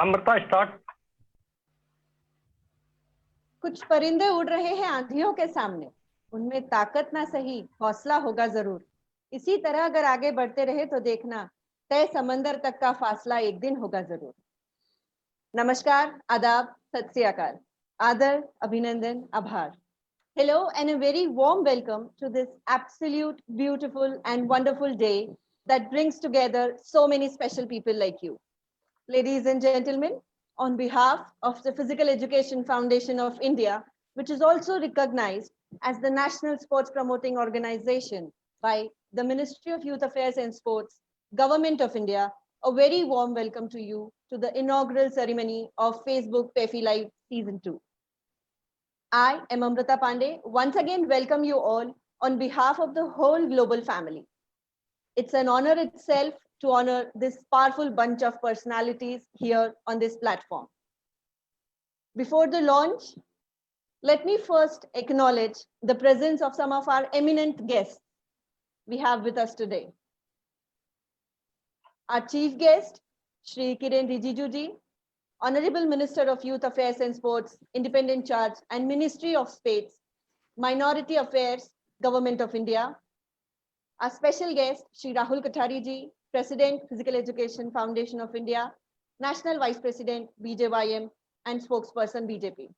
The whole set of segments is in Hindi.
अमृता स्टार्ट। कुछ परिंदे उड़ रहे हैं आंधियों के सामने, उनमें ताकत ना सही हौसला होगा जरूर। इसी तरह अगर आगे बढ़ते रहे तो देखना तय समंदर तक का फासला एक दिन होगा जरूर। नमस्कार, आदाब, सत श्री अकाल, आदर, अभिनंदन, आभार। Hello and a very warm welcome to this absolute beautiful and wonderful day that brings together so many special people like you. Ladies and gentlemen, on behalf of the Physical Education Foundation of India, which is also recognized as the National Sports Promoting Organization by the Ministry of Youth Affairs and Sports, Government of India, a very warm welcome to you to the inaugural ceremony of Facebook PEFI Live Season 2. I am Amrita Pandey. Once again, welcome you all on behalf of the whole global family. It's an honor itself to honor this powerful bunch of personalities here on this platform. Before the launch, let me first acknowledge the presence of some of our eminent guests we have with us today. Our chief guest, Shri Kiren Rijiju ji, Honorable Minister of Youth Affairs and Sports, Independent Charge and Ministry of States, Minority Affairs, Government of India. Our special guest, Shri Rahul Kothari ji, President, Physical Education Foundation of India, National Vice President, BJYM, and Spokesperson, BJP.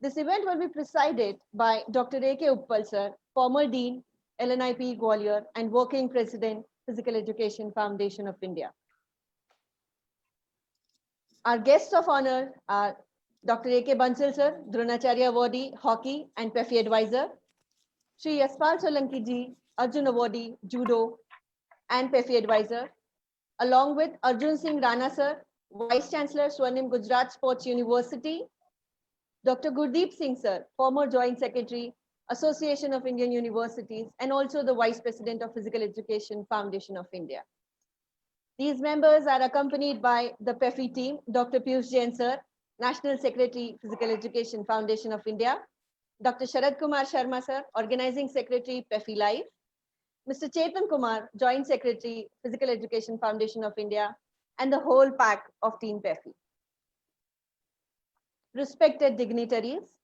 This event will be presided by Dr. A.K. Uppal sir, former Dean, LNIP Gwalior, and Working President, Physical Education Foundation of India. Our guests of honor are Dr. A.K. Bansal sir, Dronacharya Awardee, Hockey and PEFI Advisor, Shri Yashpal Solanki ji, Arjun Awardee, Judo and PEFI Advisor, along with Arjun Singh Rana sir, Vice Chancellor, Swarnim Gujarat Sports University, Dr. Gurdeep Singh sir, former Joint Secretary, Association of Indian Universities, and also the Vice President of Physical Education Foundation of India. These members are accompanied by the PEFI team, Dr. Piyush Jain sir, National Secretary, Physical Education Foundation of India, Dr. Sharad Kumar Sharma sir, Organizing Secretary, PEFI Live, Mr. Chetan Kumar, Joint Secretary, Physical Education Foundation of India, and the whole pack of Team PEFI. Respected dignitaries,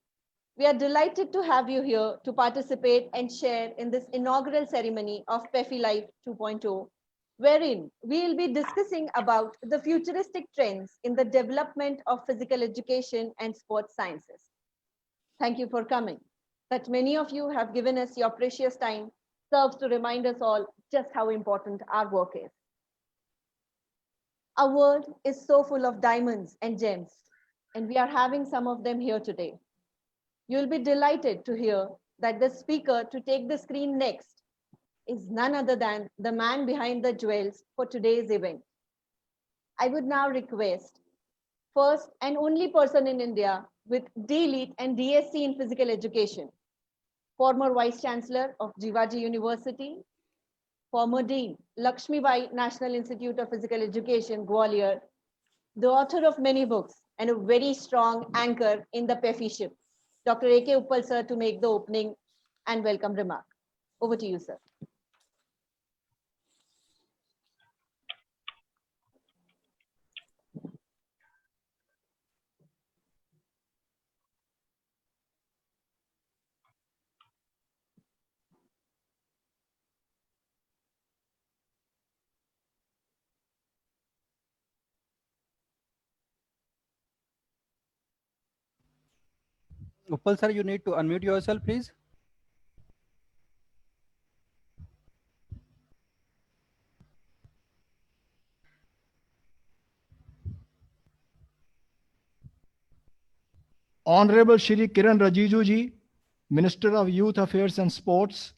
we are delighted to have you here to participate and share in this inaugural ceremony of PEFI Live 2.0, wherein we will be discussing about the futuristic trends in the development of physical education and sports sciences. Thank you for coming. That many of you have given us your precious time serves to remind us all just how important our work is. Our world is so full of diamonds and gems, and we are having some of them here today. You'll be delighted to hear that the speaker to take the screen next is none other than the man behind the jewels for today's event. I would now request first and only person in India with D.Litt and DSc in physical education, former Vice Chancellor of Jivaji University, former Dean, Lakshmi Bai National Institute of Physical Education, Gwalior, the author of many books and a very strong anchor in the PEFI ship, Dr. A.K. Uppal sir, to make the opening and welcome remark. Over to you, sir. Uppal sir, you need to unmute yourself, please. Honorable Shri Kiren Rijiju ji, Minister of Youth Affairs and Sports,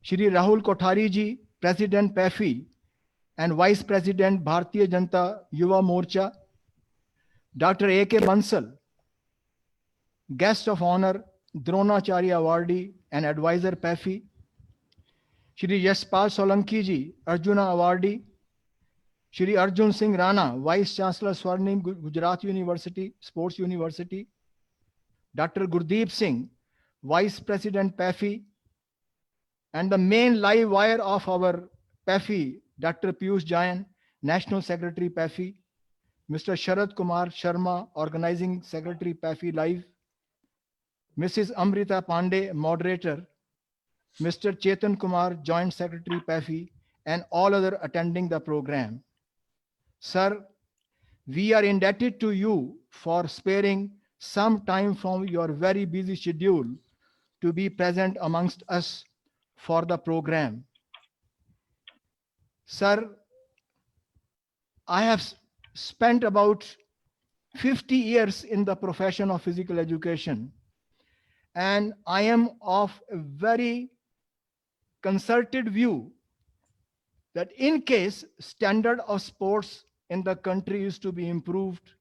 Shri Rahul Kothari ji, President PEFI and Vice President Bharatiya Janata Yuva Morcha, Dr. A.K. Bansal, Guest of Honor, Dronacharya Awardee and Advisor PEFI, Shri Yashpal Solanki ji, Arjuna Awardee, Shri Arjun Singh Rana, Vice Chancellor Swarnim Gujarat University, Sports University, Dr. Gurdeep Singh, Vice President PEFI, and the main live wire of our PEFI, Dr. Piyush Jain, National Secretary PEFI, Mr. Sharad Kumar Sharma, Organizing Secretary, PAFI Live, Mrs. Amrita Pandey, Moderator, Mr. Chetan Kumar, Joint Secretary, PAFI, and all other attending the program. Sir, we are indebted to you for sparing some time from your very busy schedule to be present amongst us for the program. Sir, I have spent about 50 years in the profession of physical education, and I am of a very concerted view that in case standard of sports in the country is to be improved,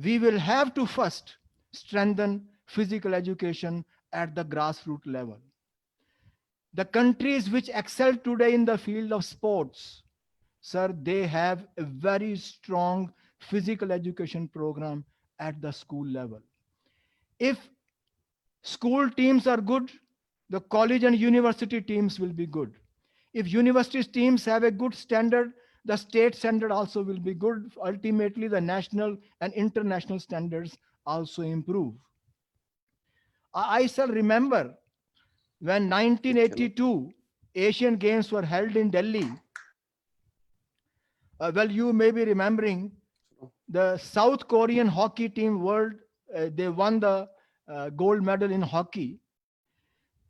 we will have to first strengthen physical education at the grassroots level. The countries which excel today in the field of sports, sir, they have a very strong physical education program at the school level. If school teams are good, the college and university teams will be good. If university teams have a good standard, the state standard also will be good. Ultimately, the national and international standards also improve. I shall remember when 1982 Asian Games were held in Delhi. Well, you may be remembering the South Korean hockey team they won the gold medal in hockey.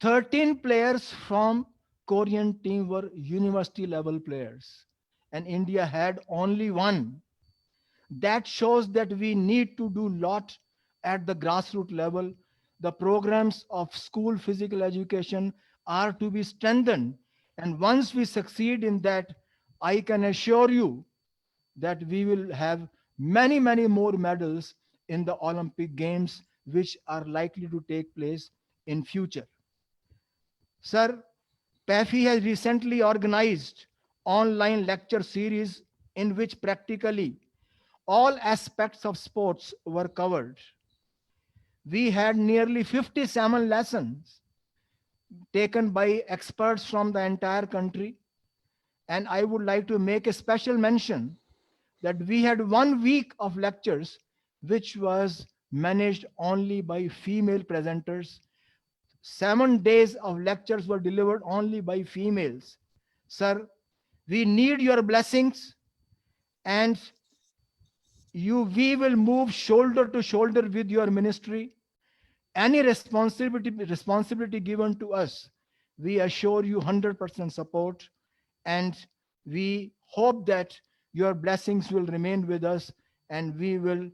13 players from Korean team were university level players, and India had only one. That shows that we need to do a lot at the grassroots level. The programs of school physical education are to be strengthened. And once we succeed in that, I can assure you that we will have many, many more medals in the Olympic Games, which are likely to take place in future. Sir, PAFI has recently organized online lecture series in which practically all aspects of sports were covered. We had nearly 57 lessons taken by experts from the entire country. And I would like to make a special mention that we had 1 week of lectures, which was managed only by female presenters. 7 days of lectures were delivered only by females. Sir, we need your blessings, and we will move shoulder to shoulder with your ministry. Any responsibility given to us, we assure you 100% support, and we hope that your blessings will remain with us, and we will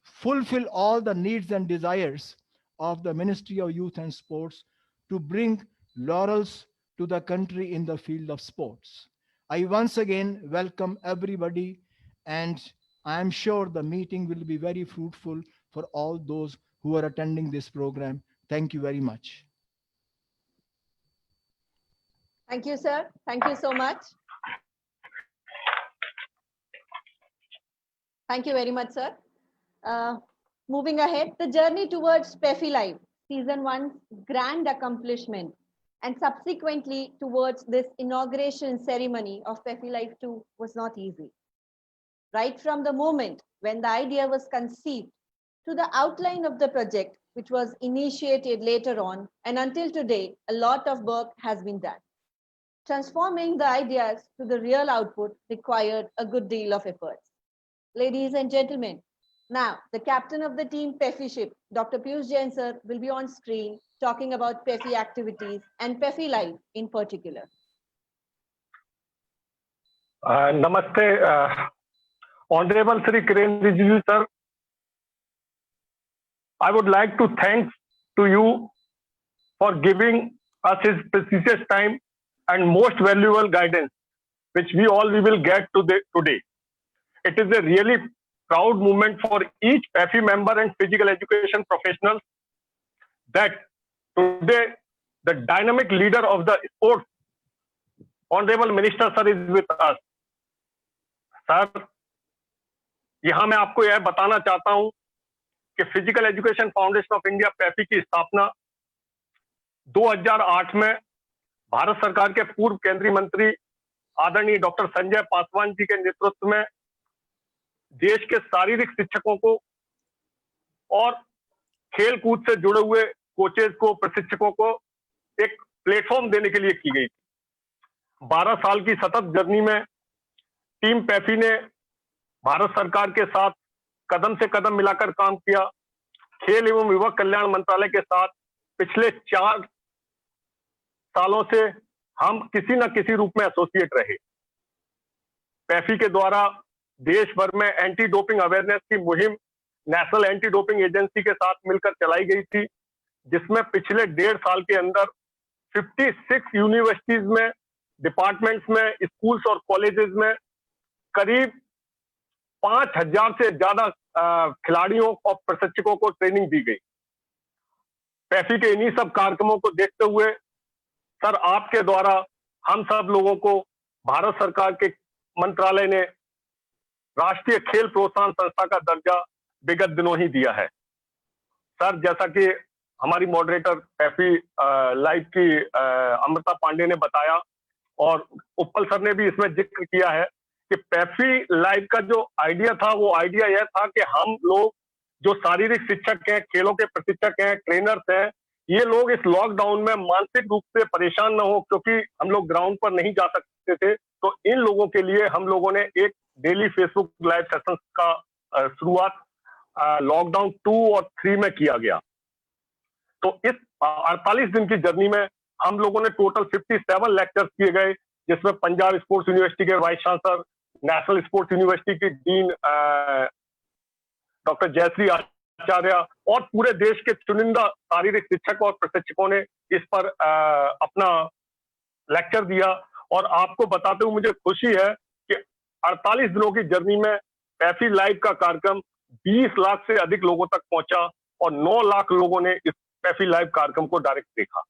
fulfill all the needs and desires of the Ministry of Youth and Sports to bring laurels to the country in the field of sports. I once again welcome everybody, and I am sure the meeting will be very fruitful for all those who are attending this program. Thank you very much. Thank you, sir. Thank you so much. Thank you very much, sir. Moving ahead, the journey towards PAFI Live, Season 1's grand accomplishment, and subsequently towards this inauguration ceremony of PAFI Live 2 was not easy. Right from the moment when the idea was conceived to the outline of the project, which was initiated later on, and until today, a lot of work has been done. Transforming the ideas to the real output required a good deal of effort. Ladies and gentlemen, now the captain of the team PAFI ship, Dr. Piyush Jain sir, will be on screen talking about PAFI activities and PAFI Live in particular. Namaste, Honorable Sri Kiren Rijiju sir. I would like to thank to you for giving us his precious time and most valuable guidance, which we will get today. It is a really proud moment for each PAFI member and physical education professional that today the dynamic leader of the sports, Honorable Minister sir, is with us. Sir, यहाँ मैं आपको यह बताना चाहता हूं कि physical education foundation of India PAFI की स्थापना 2008 में भारत सरकार के पूर्व केंद्रीय मंत्री आदरणीय डॉक्टर संजय पासवान जी के नेतृत्व में देश के शारीरिक शिक्षकों को और खेल कूद से जुड़े हुए कोचेज को, प्रशिक्षकों को एक प्लेटफॉर्म देने के लिए की गई थी। 12 साल की सतत जर्नी में टीम पैफी ने भारत सरकार के साथ कदम से कदम मिलाकर काम किया। खेल एवं युवा कल्याण मंत्रालय के साथ पिछले 4 सालों से हम किसी न किसी रूप में एसोसिएट रहे। पैफी के द्वारा देश भर में एंटी डोपिंग अवेयरनेस की मुहिम नेशनल एंटी डोपिंग एजेंसी के साथ मिलकर चलाई गई थी, जिसमें पिछले 1.5 साल के अंदर 56 यूनिवर्सिटीज में, डिपार्टमेंट्स में, स्कूल्स और कॉलेजेस में करीब 5000 से ज्यादा खिलाड़ियों और प्रशिक्षकों को ट्रेनिंग दी गई। पैफी के इन्हीं सब कार्यक्रमों को देखते हुए सर, आपके द्वारा हम सब लोगों को भारत सरकार के मंत्रालय ने राष्ट्रीय खेल प्रोत्साहन संस्था का दर्जा विगत दिनों ही दिया है। सर, जैसा कि हमारी मॉडरेटर पैफी लाइव की अमृता पांडे ने बताया और उपल सर ने भी इसमें जिक्र किया है कि पैफी लाइव का जो आइडिया था, वो आइडिया यह था कि हम लोग जो शारीरिक शिक्षक हैं, खेलों के प्रशिक्षक हैं, ट्रेनर्स हैं, ये लोग इस लॉकडाउन में मानसिक रूप से परेशान न हो, क्योंकि हम लोग ग्राउंड पर नहीं जा सकते थे। तो इन लोगों के लिए हम लोगों ने एक डेली फेसबुक लाइव सेशंस का शुरुआत लॉकडाउन 2 और 3 में किया गया। तो इस 48 दिन की जर्नी में हम लोगों ने टोटल 57 लेक्चर्स किए गए, जिसमें पंजाब स्पोर्ट्स यूनिवर्सिटी के vice chancellor, national sports university की डीन डॉक्टर जयश्री आचार्य और पूरे देश के चुनिंदा शारीरिक शिक्षक और प्रशिक्षकों ने इस पर अपना लेक्चर दिया। और आपको बताते हुए मुझे खुशी है कि 48 दिनों की जर्नी में पैफी लाइव का कार्यक्रम 20 लाख से अधिक लोगों तक पहुंचा और 9 लाख लोगों ने इस पैफी लाइव कार्यक्रम को डायरेक्ट देखा।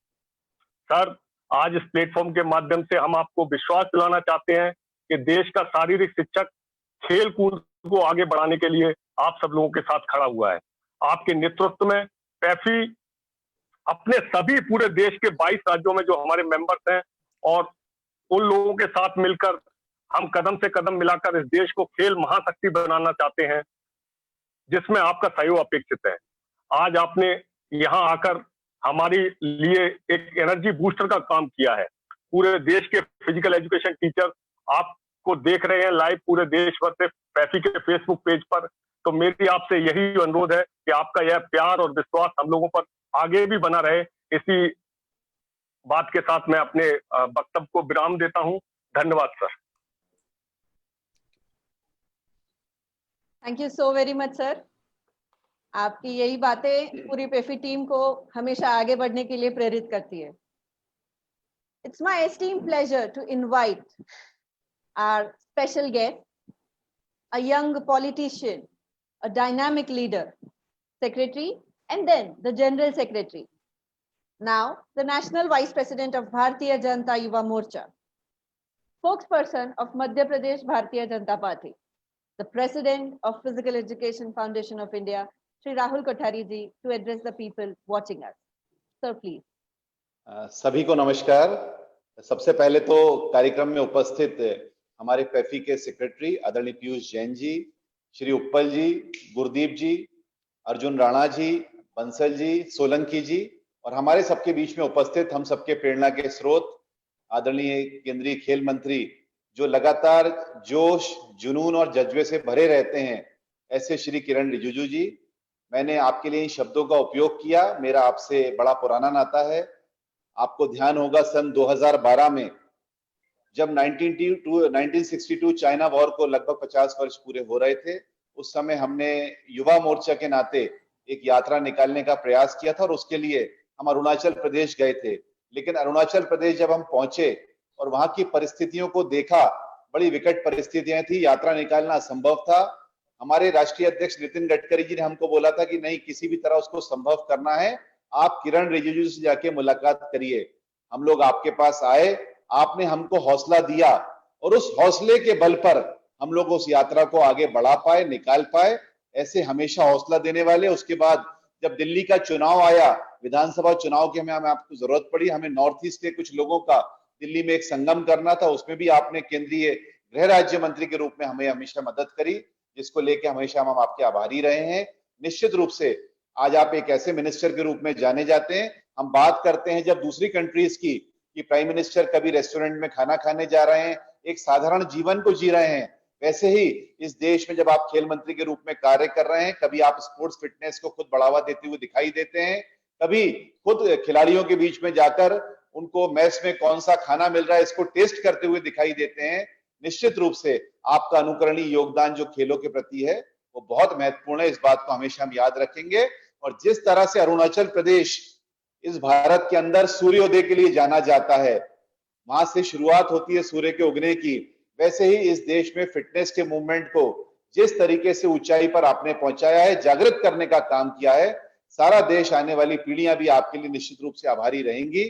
सर, आज इस प्लेटफॉर्म के माध्यम से हम आपको विश्वास दिलाना चाहते हैं कि देश का शारीरिक शिक्षक खेल कूद को आगे बढ़ाने के लिए आप सब लोगों के साथ खड़ा हुआ है। आपके नेतृत्व में पैफी अपने सभी पूरे देश के 22 राज्यों में जो हमारे मेंबर्स हैं और उन लोगों के साथ मिलकर हम कदम से कदम मिलाकर इस देश को खेल महाशक्ति बनाना चाहते हैं, जिसमें आपका सहयोग अपेक्षित है। आज आपने यहाँ आकर हमारे लिए एक एनर्जी बूस्टर का काम किया है। पूरे देश के फिजिकल एजुकेशन टीचर आपको देख रहे हैं लाइव पूरे देश भर से पैफी के फेसबुक पेज पर। तो मेरी आपसे यही अनुरोध है कि आपका यह प्यार और विश्वास हम लोगों पर आगे भी बना रहे। इसी बात के साथ मैं अपने वक्तव्य को विराम देता हूं। धन्यवाद sir. Thank you so very much sir. आपकी यही बातें पूरी पैफी टीम को हमेशा आगे बढ़ने के लिए प्रेरित करती है। It's my esteemed pleasure to invite our special guest, a young politician, a dynamic leader, secretary, and then the general secretary. Now, the National Vice President of Bharatiya Janata Yuva Morcha, spokesperson of Madhya Pradesh Bharatiya Janata Party, the President of Physical Education Foundation of India, Shri Rahul Kothari ji, to address the people watching us. Sir, please. सभी को नमस्कार। सबसे पहले तो कार्यक्रम में उपस्थित हमारे पैफी के सेक्रेटरी आदरणीय पीयूष जैन जी, श्री उपल जी, गुरदीप जी, अर्जुन राणा जी, बंसल जी, सोलंकी जी और हमारे सबके बीच में उपस्थित हम सबके प्रेरणा के स्रोत आदरणीय केंद्रीय खेल मंत्री, जो लगातार जोश, जुनून और जज्बे से भरे रहते हैं, ऐसे श्री किरण रिजिजू जी। मैंने आपके लिए इन शब्दों का उपयोग किया। मेरा आपसे बड़ा पुराना नाता है। आपको ध्यान होगा सन 2012 में जब 1962 चाइना वॉर को लगभग 50 वर्ष पूरे हो रहे थे, उस समय हमने युवा मोर्चा के नाते एक यात्रा निकालने का प्रयास किया था और उसके लिए हम अरुणाचल प्रदेश गए थे। लेकिन अरुणाचल प्रदेश जब हम पहुंचे और वहां की परिस्थितियों को देखा, बड़ी विकट परिस्थितियां थी, यात्रा निकालना असंभव था। हमारे राष्ट्रीय अध्यक्ष नितिन गडकरी जी ने हमको बोला था कि नहीं, किसी भी तरह उसको संभव करना है, आप किरण रिजिजू से जाके मुलाकात करिए। हम लोग आपके पास आए, आपने हमको हौसला दिया और उस हौसले के बल पर हम लोग उस यात्रा को आगे बढ़ा पाए, निकाल पाए। ऐसे हमेशा हौसला देने वाले। उसके बाद जब दिल्ली का चुनाव आया, विधानसभा चुनाव की हमें आपको जरूरत पड़ी, हमें नॉर्थ ईस्ट के कुछ लोगों का दिल्ली में एक संगम करना था, उसमें भी आपने केंद्रीय गृह राज्य मंत्री के रूप में हमें हमेशा मदद करी। जिसको लेके हमेशा हम आपके आभारी रहे हैं। निश्चित रूप से आज आप एक ऐसे मिनिस्टर के रूप में जाने जाते हैं। हम बात करते हैं जब दूसरी कंट्रीज की कि प्राइम मिनिस्टर कभी रेस्टोरेंट में खाना खाने जा रहे हैं, एक साधारण जीवन को जी रहे हैं, वैसे ही इस देश में जब आप खेल मंत्री के रूप में कार्य कर रहे हैं, कभी आप स्पोर्ट्स फिटनेस को खुद बढ़ावा देते हुए दिखाई देते हैं, कभी खुद खिलाड़ियों के बीच में जाकर उनको मैच में कौन सा खाना मिल रहा है इसको टेस्ट करते हुए दिखाई देते हैं। निश्चित रूप से आपका अनुकरणीय योगदान जो खेलों के प्रति है वो बहुत महत्वपूर्ण है, इस बात को हमेशा हम याद रखेंगे। और जिस तरह से अरुणाचल प्रदेश इस भारत के अंदर सूर्योदय के लिए जाना जाता है, वहां से शुरुआत होती है सूर्य के उगने की, वैसे ही इस देश में फिटनेस के मूवमेंट को जिस तरीके से ऊंचाई पर आपने पहुंचाया है, जागृत करने का काम किया है, सारा देश, आने वाली पीढ़ियां भी आपके लिए निश्चित रूप से आभारी रहेंगी।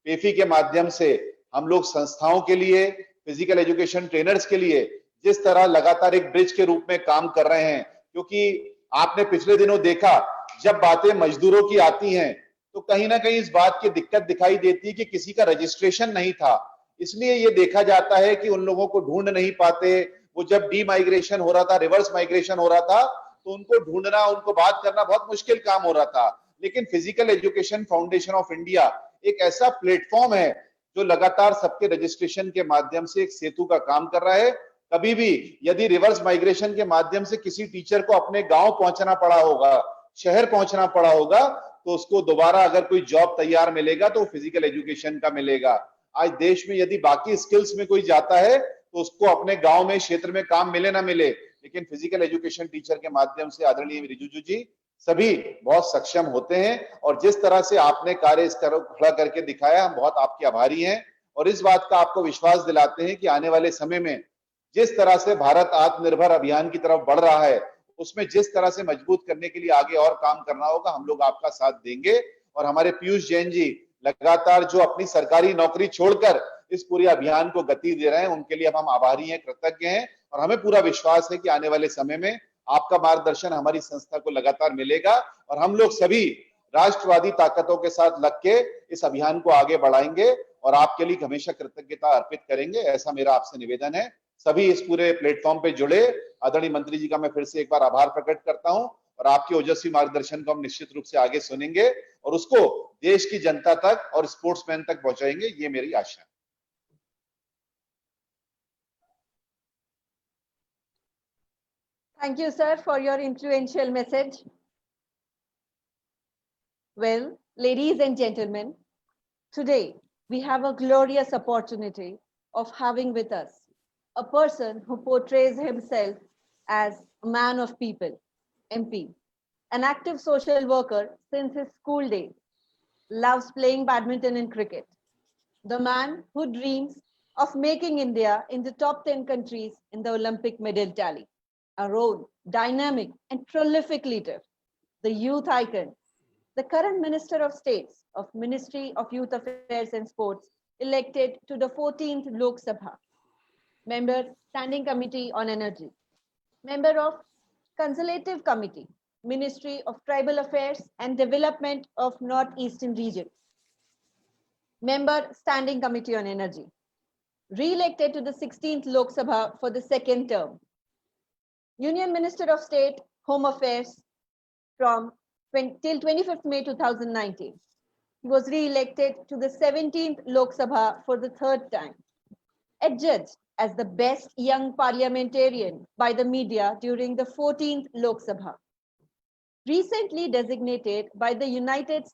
पेफी के माध्यम से हम लोग संस्थाओं के लिए, फिजिकल एजुकेशन ट्रेनर्स के लिए जिस तरह लगातार एक ब्रिज के रूप में काम कर रहे हैं, क्योंकि आपने पिछले दिनों देखा जब बातें मजदूरों की आती हैं तो कहीं ना कहीं इस बात की दिक्कत दिखाई देती है कि किसी का रजिस्ट्रेशन नहीं था, इसलिए ये देखा जाता है कि उन लोगों को ढूंढ नहीं पाते। वो जब डी माइग्रेशन हो रहा था, रिवर्स माइग्रेशन हो रहा था, तो उनको ढूंढना, उनको बात करना बहुत मुश्किल काम हो रहा था। लेकिन physical education foundation of India एक ऐसा प्लेटफॉर्म है जो लगातार सबके रजिस्ट्रेशन के माध्यम से एक सेतु का काम कर रहा है। कभी भी यदि रिवर्स माइग्रेशन के माध्यम से किसी टीचर को अपने गांव पहुंचना पड़ा होगा, शहर पहुंचना पड़ा होगा, तो उसको दोबारा अगर कोई जॉब तैयार मिलेगा तो फिजिकल एजुकेशन का मिलेगा। आज देश में यदि बाकी स्किल्स में कोई जाता है तो उसको अपने गांव में, क्षेत्र में काम मिले ना मिले, लेकिन फिजिकल एजुकेशन टीचर के माध्यम से आदरणीय रिजिजू जी सभी बहुत सक्षम होते हैं। और जिस तरह से आपने कार्य इस खड़ा करके दिखाया, हम बहुत आपके आभारी हैं और इस बात का आपको विश्वास दिलाते हैं कि आने वाले समय में जिस तरह से भारत आत्मनिर्भर अभियान की तरफ बढ़ रहा है, उसमें जिस तरह से मजबूत करने के लिए आगे और काम करना होगा, हम लोग आपका साथ देंगे। और हमारे पीयूष जैन जी लगातार जो अपनी सरकारी नौकरी छोड़कर इस पूरे अभियान को गति दे रहे हैं, उनके लिए हम आभारी हैं, कृतज्ञ हैं और हमें पूरा विश्वास है कि आने वाले समय में आपका मार्गदर्शन हमारी संस्था को लगातार मिलेगा और हम लोग सभी राष्ट्रवादी ताकतों के साथ लग के इस अभियान को आगे बढ़ाएंगे और आपके लिए हमेशा कृतज्ञता अर्पित करेंगे, ऐसा मेरा आपसे निवेदन है। सभी इस पूरे प्लेटफॉर्म पे जुड़े आदरणीय मंत्री जी का मैं फिर से एक बार आभार प्रकट करता हूं और आपके ओजस्वी मार्गदर्शन को हम निश्चित रूप से आगे सुनेंगे और उसको देश की जनता तक और स्पोर्ट्समैन तक पहुंचाएंगे, ये मेरी आशा है। Thank you, sir, for your influential message. Well, ladies and gentlemen, today we have a glorious opportunity of having with us a person who portrays himself as a man of people, MP, an active social worker since his school days, loves playing badminton and cricket, the man who dreams of making India in the top 10 countries in the Olympic medal tally, a role, dynamic and prolific leader, the youth icon, the current Minister of States of Ministry of Youth Affairs and Sports, elected to the 14th Lok Sabha, member Standing Committee on Energy, member of Consultative Committee, Ministry of Tribal Affairs and Development of Northeastern Region, member Standing Committee on Energy, re-elected to the 16th Lok Sabha for the second term, Union Minister of State, Home Affairs from till 25th May 2019. He was re-elected to the 17th Lok Sabha for the third time. Adjudged as the best young parliamentarian by the media during the 14th Lok Sabha. Recently designated by the United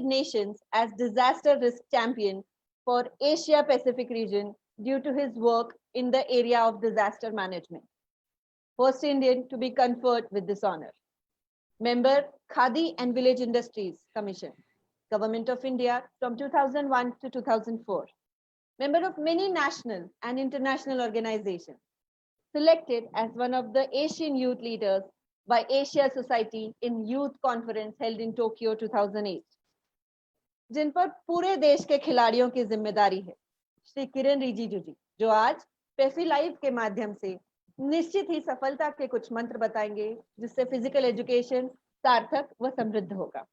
Nations as Disaster Risk Champion for Asia Pacific region due to his work in the area of disaster management. First Indian to be conferred with this honor. Member Khadi and Village Industries Commission, Government of India from 2001 to 2004. Member of many national and international organizations. Selected as one of the Asian youth leaders by Asia Society in Youth Conference held in Tokyo 2008. जिन पर पूरे देश के खिलाड़ियों की जिम्मेदारी है, श्री किरण रिजिजू जी, जो आज पेफी लाइव के माध्यम से निश्चित ही सफलता के कुछ मंत्र बताएंगे जिससे फिजिकल एजुकेशन सार्थक व समृद्ध होगा.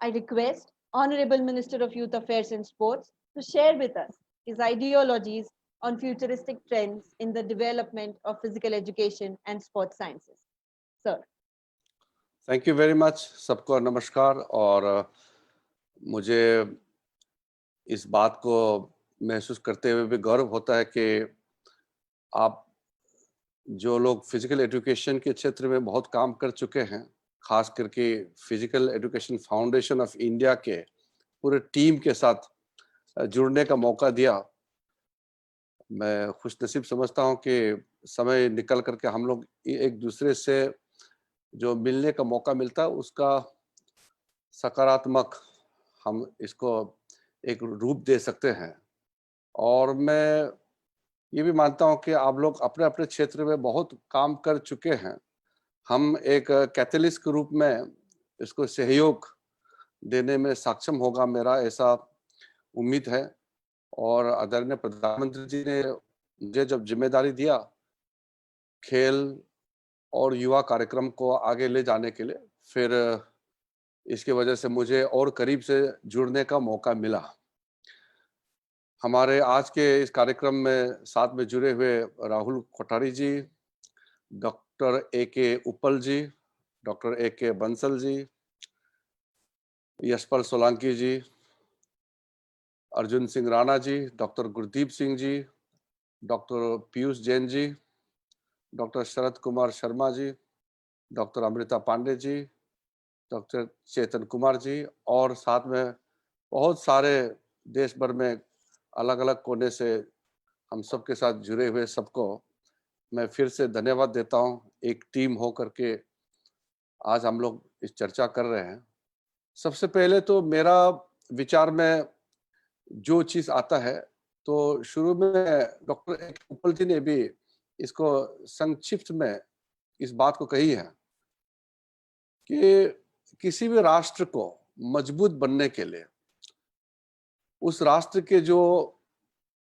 I request Honorable Minister of Youth Affairs and Sports to share with us his ideologies on futuristic trends in the development of physical education and sports sciences. Sir. Thank you very much. सबको नमस्कार। और मुझे इस बात को महसूस करते हुए भी गर्व होता है कि आप जो लोग फिजिकल एजुकेशन के क्षेत्र में बहुत काम कर चुके हैं, खास करके physical education foundation of India के पूरे टीम के साथ जुड़ने का मौका दिया। मैं खुशनसीब समझता हूं कि समय निकल करके हम लोग एक दूसरे से जो मिलने का मौका मिलता है उसका सकारात्मक हम इसको एक रूप दे सकते हैं। और मैं ये भी मानता हूं कि आप लोग अपने अपने क्षेत्र में बहुत काम कर चुके हैं। हम एक कैटलिस्ट के रूप में इसको सहयोग देने में सक्षम होगा, मेरा ऐसा उम्मीद है। और आदरणीय प्रधानमंत्री जी ने मुझे जब जिम्मेदारी दिया खेल और युवा कार्यक्रम को आगे ले जाने के लिए, फिर इसकी वजह से मुझे और करीब से जुड़ने का मौका मिला। हमारे आज के इस कार्यक्रम में साथ में जुड़े हुए राहुल कोठारी जी, डॉक्टर A.K. उप्पल जी, डॉक्टर A.K. बंसल जी, यशपाल सोलंकी जी, अर्जुन सिंह राणा जी, डॉक्टर गुरदीप सिंह जी, doctor Piyush Jain ji, doctor Sharad Kumar Sharma ji, doctor Amrita Pandey ji, doctor चेतन कुमार जी, और साथ में बहुत सारे देश भर में अलग अलग कोने से हम सबके साथ जुड़े हुए सबको मैं फिर से धन्यवाद देता हूं। एक टीम हो करके आज हम लोग इस चर्चा कर रहे हैं। सबसे पहले तो मेरा विचार में जो चीज आता है, तो शुरू में डॉक्टर उप्पल जी ने भी इसको संक्षिप्त में इस बात को कही है कि किसी भी राष्ट्र को मजबूत बनने के लिए उस राष्ट्र के जो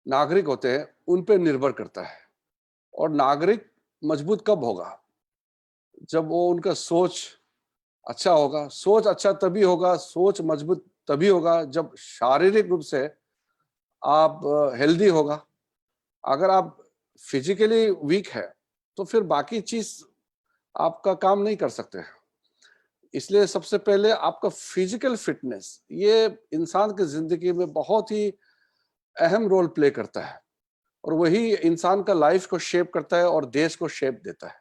नागरिक होते हैं उन पे निर्भर करता है। और नागरिक मजबूत कब होगा? जब वो उनका सोच अच्छा होगा। सोच अच्छा तभी होगा, सोच मजबूत तभी होगा जब शारीरिक रूप से आप हेल्दी होगा। अगर आप फिजिकली वीक है तो फिर बाकी चीज आपका काम नहीं कर सकते हैं। इसलिए सबसे पहले आपका फिजिकल फिटनेस ये इंसान की जिंदगी में बहुत ही अहम रोल प्ले करता है, और वही इंसान का लाइफ को शेप करता है और देश को शेप देता है।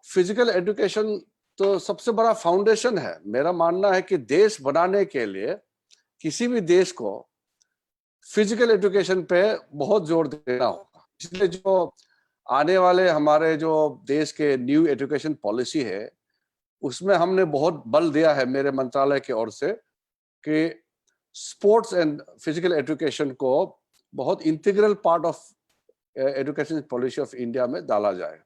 फिजिकल एजुकेशन तो सबसे बड़ा फाउंडेशन है। मेरा मानना है कि देश बनाने के लिए किसी भी देश को फिजिकल एजुकेशन पे बहुत जोर देना होगा। इसलिए जो आने वाले हमारे जो देश के न्यू एजुकेशन पॉलिसी है उसमें हमने बहुत बल दिया है मेरे मंत्रालय की ओर से कि स्पोर्ट्स एंड फिजिकल एजुकेशन को बहुत integral part of education policy of India में डाला जाए।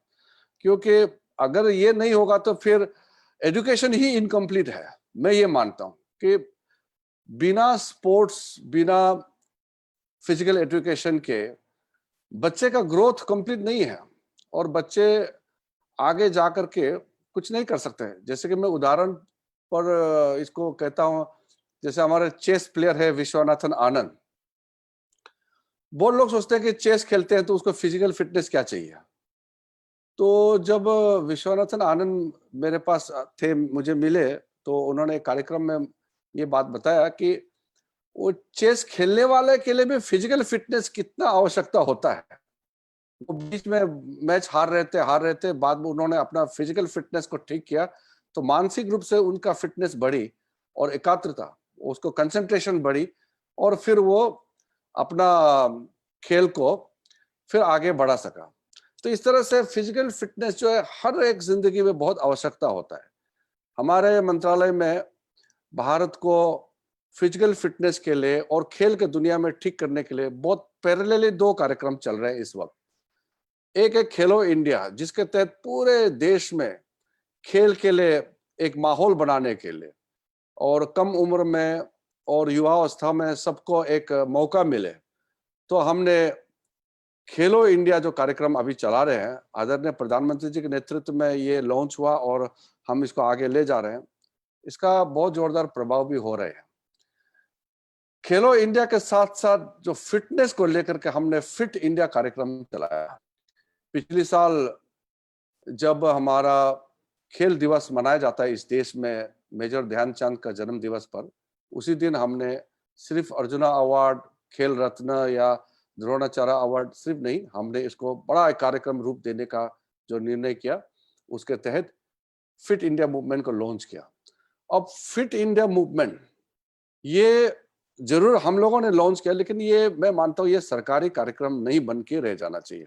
क्योंकि अगर ये नहीं होगा तो फिर एजुकेशन ही इनकम्प्लीट है। मैं ये मानता हूं कि बिना स्पोर्ट्स, बिना फिजिकल एजुकेशन के बच्चे का ग्रोथ कंप्लीट नहीं है और बच्चे आगे जाकर के कुछ नहीं कर सकते हैं। जैसे कि मैं उदाहरण पर इसको कहता हूं, जैसे हमारे चेस प्लेयर है विश्वनाथन आनंद। बहुत लोग सोचते हैं कि चेस खेलते हैं तो उसको फिजिकल फिटनेस क्या चाहिए। तो जब विश्वनाथन आनंद मेरे पास थे, मुझे मिले, तो उन्होंने एक कार्यक्रम में ये बात बताया कि वो चेस खेलने वाले के लिए भी फिजिकल फिटनेस कितना आवश्यकता होता है। वो बीच में मैच हार रहे थे, बाद में उन्होंने अपना फिजिकल फिटनेस को ठीक किया तो मानसिक रूप से उनका फिटनेस बढ़ी और एकाग्रता, उसको कंसंट्रेशन बढ़ी, और फिर वो अपना खेल को फिर आगे बढ़ा सका। तो इस तरह से फिजिकल फिटनेस जो है हर एक जिंदगी में बहुत आवश्यकता होता है। हमारे मंत्रालय में भारत को फिजिकल फिटनेस के लिए और खेल के दुनिया में ठीक करने के लिए बहुत पैरेलली 2 कार्यक्रम चल रहे हैं इस वक्त। एक है खेलो इंडिया, जिसके तहत पूरे देश में खेल के लिए एक माहौल बनाने के लिए और कम उम्र में और युवावस्था में सबको एक मौका मिले, तो हमने खेलो इंडिया जो कार्यक्रम अभी चला रहे हैं, आदरणीय प्रधानमंत्री जी के नेतृत्व में ये लॉन्च हुआ और हम इसको आगे ले जा रहे हैं। इसका बहुत जोरदार प्रभाव भी हो रहे हैं। खेलो इंडिया के साथ साथ जो फिटनेस को लेकर के हमने फिट इंडिया कार्यक्रम चलाया। पिछले साल जब हमारा खेल दिवस मनाया जाता है इस देश में, मेजर ध्यानचंद का जन्म दिवस पर, उसी दिन हमने सिर्फ अर्जुना अवार्ड, खेल रत्न या द्रोणाचार्य अवार्ड सिर्फ नहीं, हमने इसको बड़ा एक कार्यक्रम रूप देने का जो निर्णय किया, उसके तहत फिट इंडिया मूवमेंट को लॉन्च किया। अब फिट इंडिया मूवमेंट ये जरूर हम लोगों ने लॉन्च किया, लेकिन ये मैं मानता हूँ ये सरकारी कार्यक्रम नहीं बन के रह जाना चाहिए।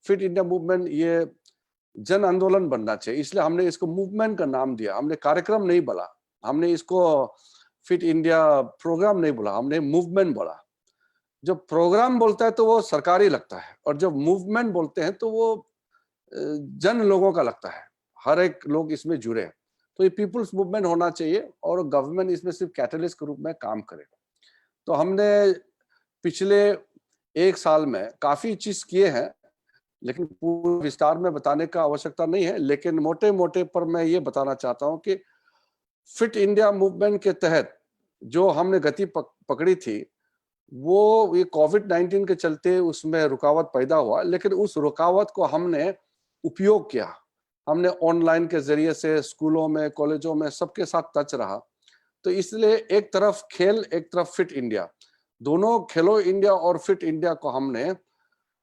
फिट इंडिया मूवमेंट ये जन आंदोलन बनना चाहिए, इसलिए हमने इसको मूवमेंट का नाम दिया। हमने कार्यक्रम नहीं बोला, हमने इसको फिट इंडिया प्रोग्राम नहीं बोला, हमने मूवमेंट बोला। जब प्रोग्राम बोलता है तो वो सरकारी लगता है, और जब मूवमेंट बोलते हैं तो वो जन लोगों का लगता है, हर एक लोग इसमें जुड़े। तो ये पीपुल्स मूवमेंट होना चाहिए और गवर्नमेंट इसमें सिर्फ कैटलिस्ट के रूप में काम करे। तो हमने पिछले एक साल में काफी चीज किए हैं, लेकिन पूरे विस्तार में बताने का आवश्यकता नहीं है। लेकिन मोटे मोटे पर मैं ये बताना चाहता हूँ कि फिट इंडिया मूवमेंट के तहत जो हमने गति पकड़ी थी, वो ये कोविड-19 के चलते उसमें रुकावट पैदा हुआ, लेकिन उस रुकावट को हमने उपयोग किया। हमने ऑनलाइन के जरिए से स्कूलों में, कॉलेजों में सबके साथ टच रहा। तो इसलिए एक तरफ खेल, एक तरफ फिट इंडिया, दोनों खेलो इंडिया और फिट इंडिया को हमने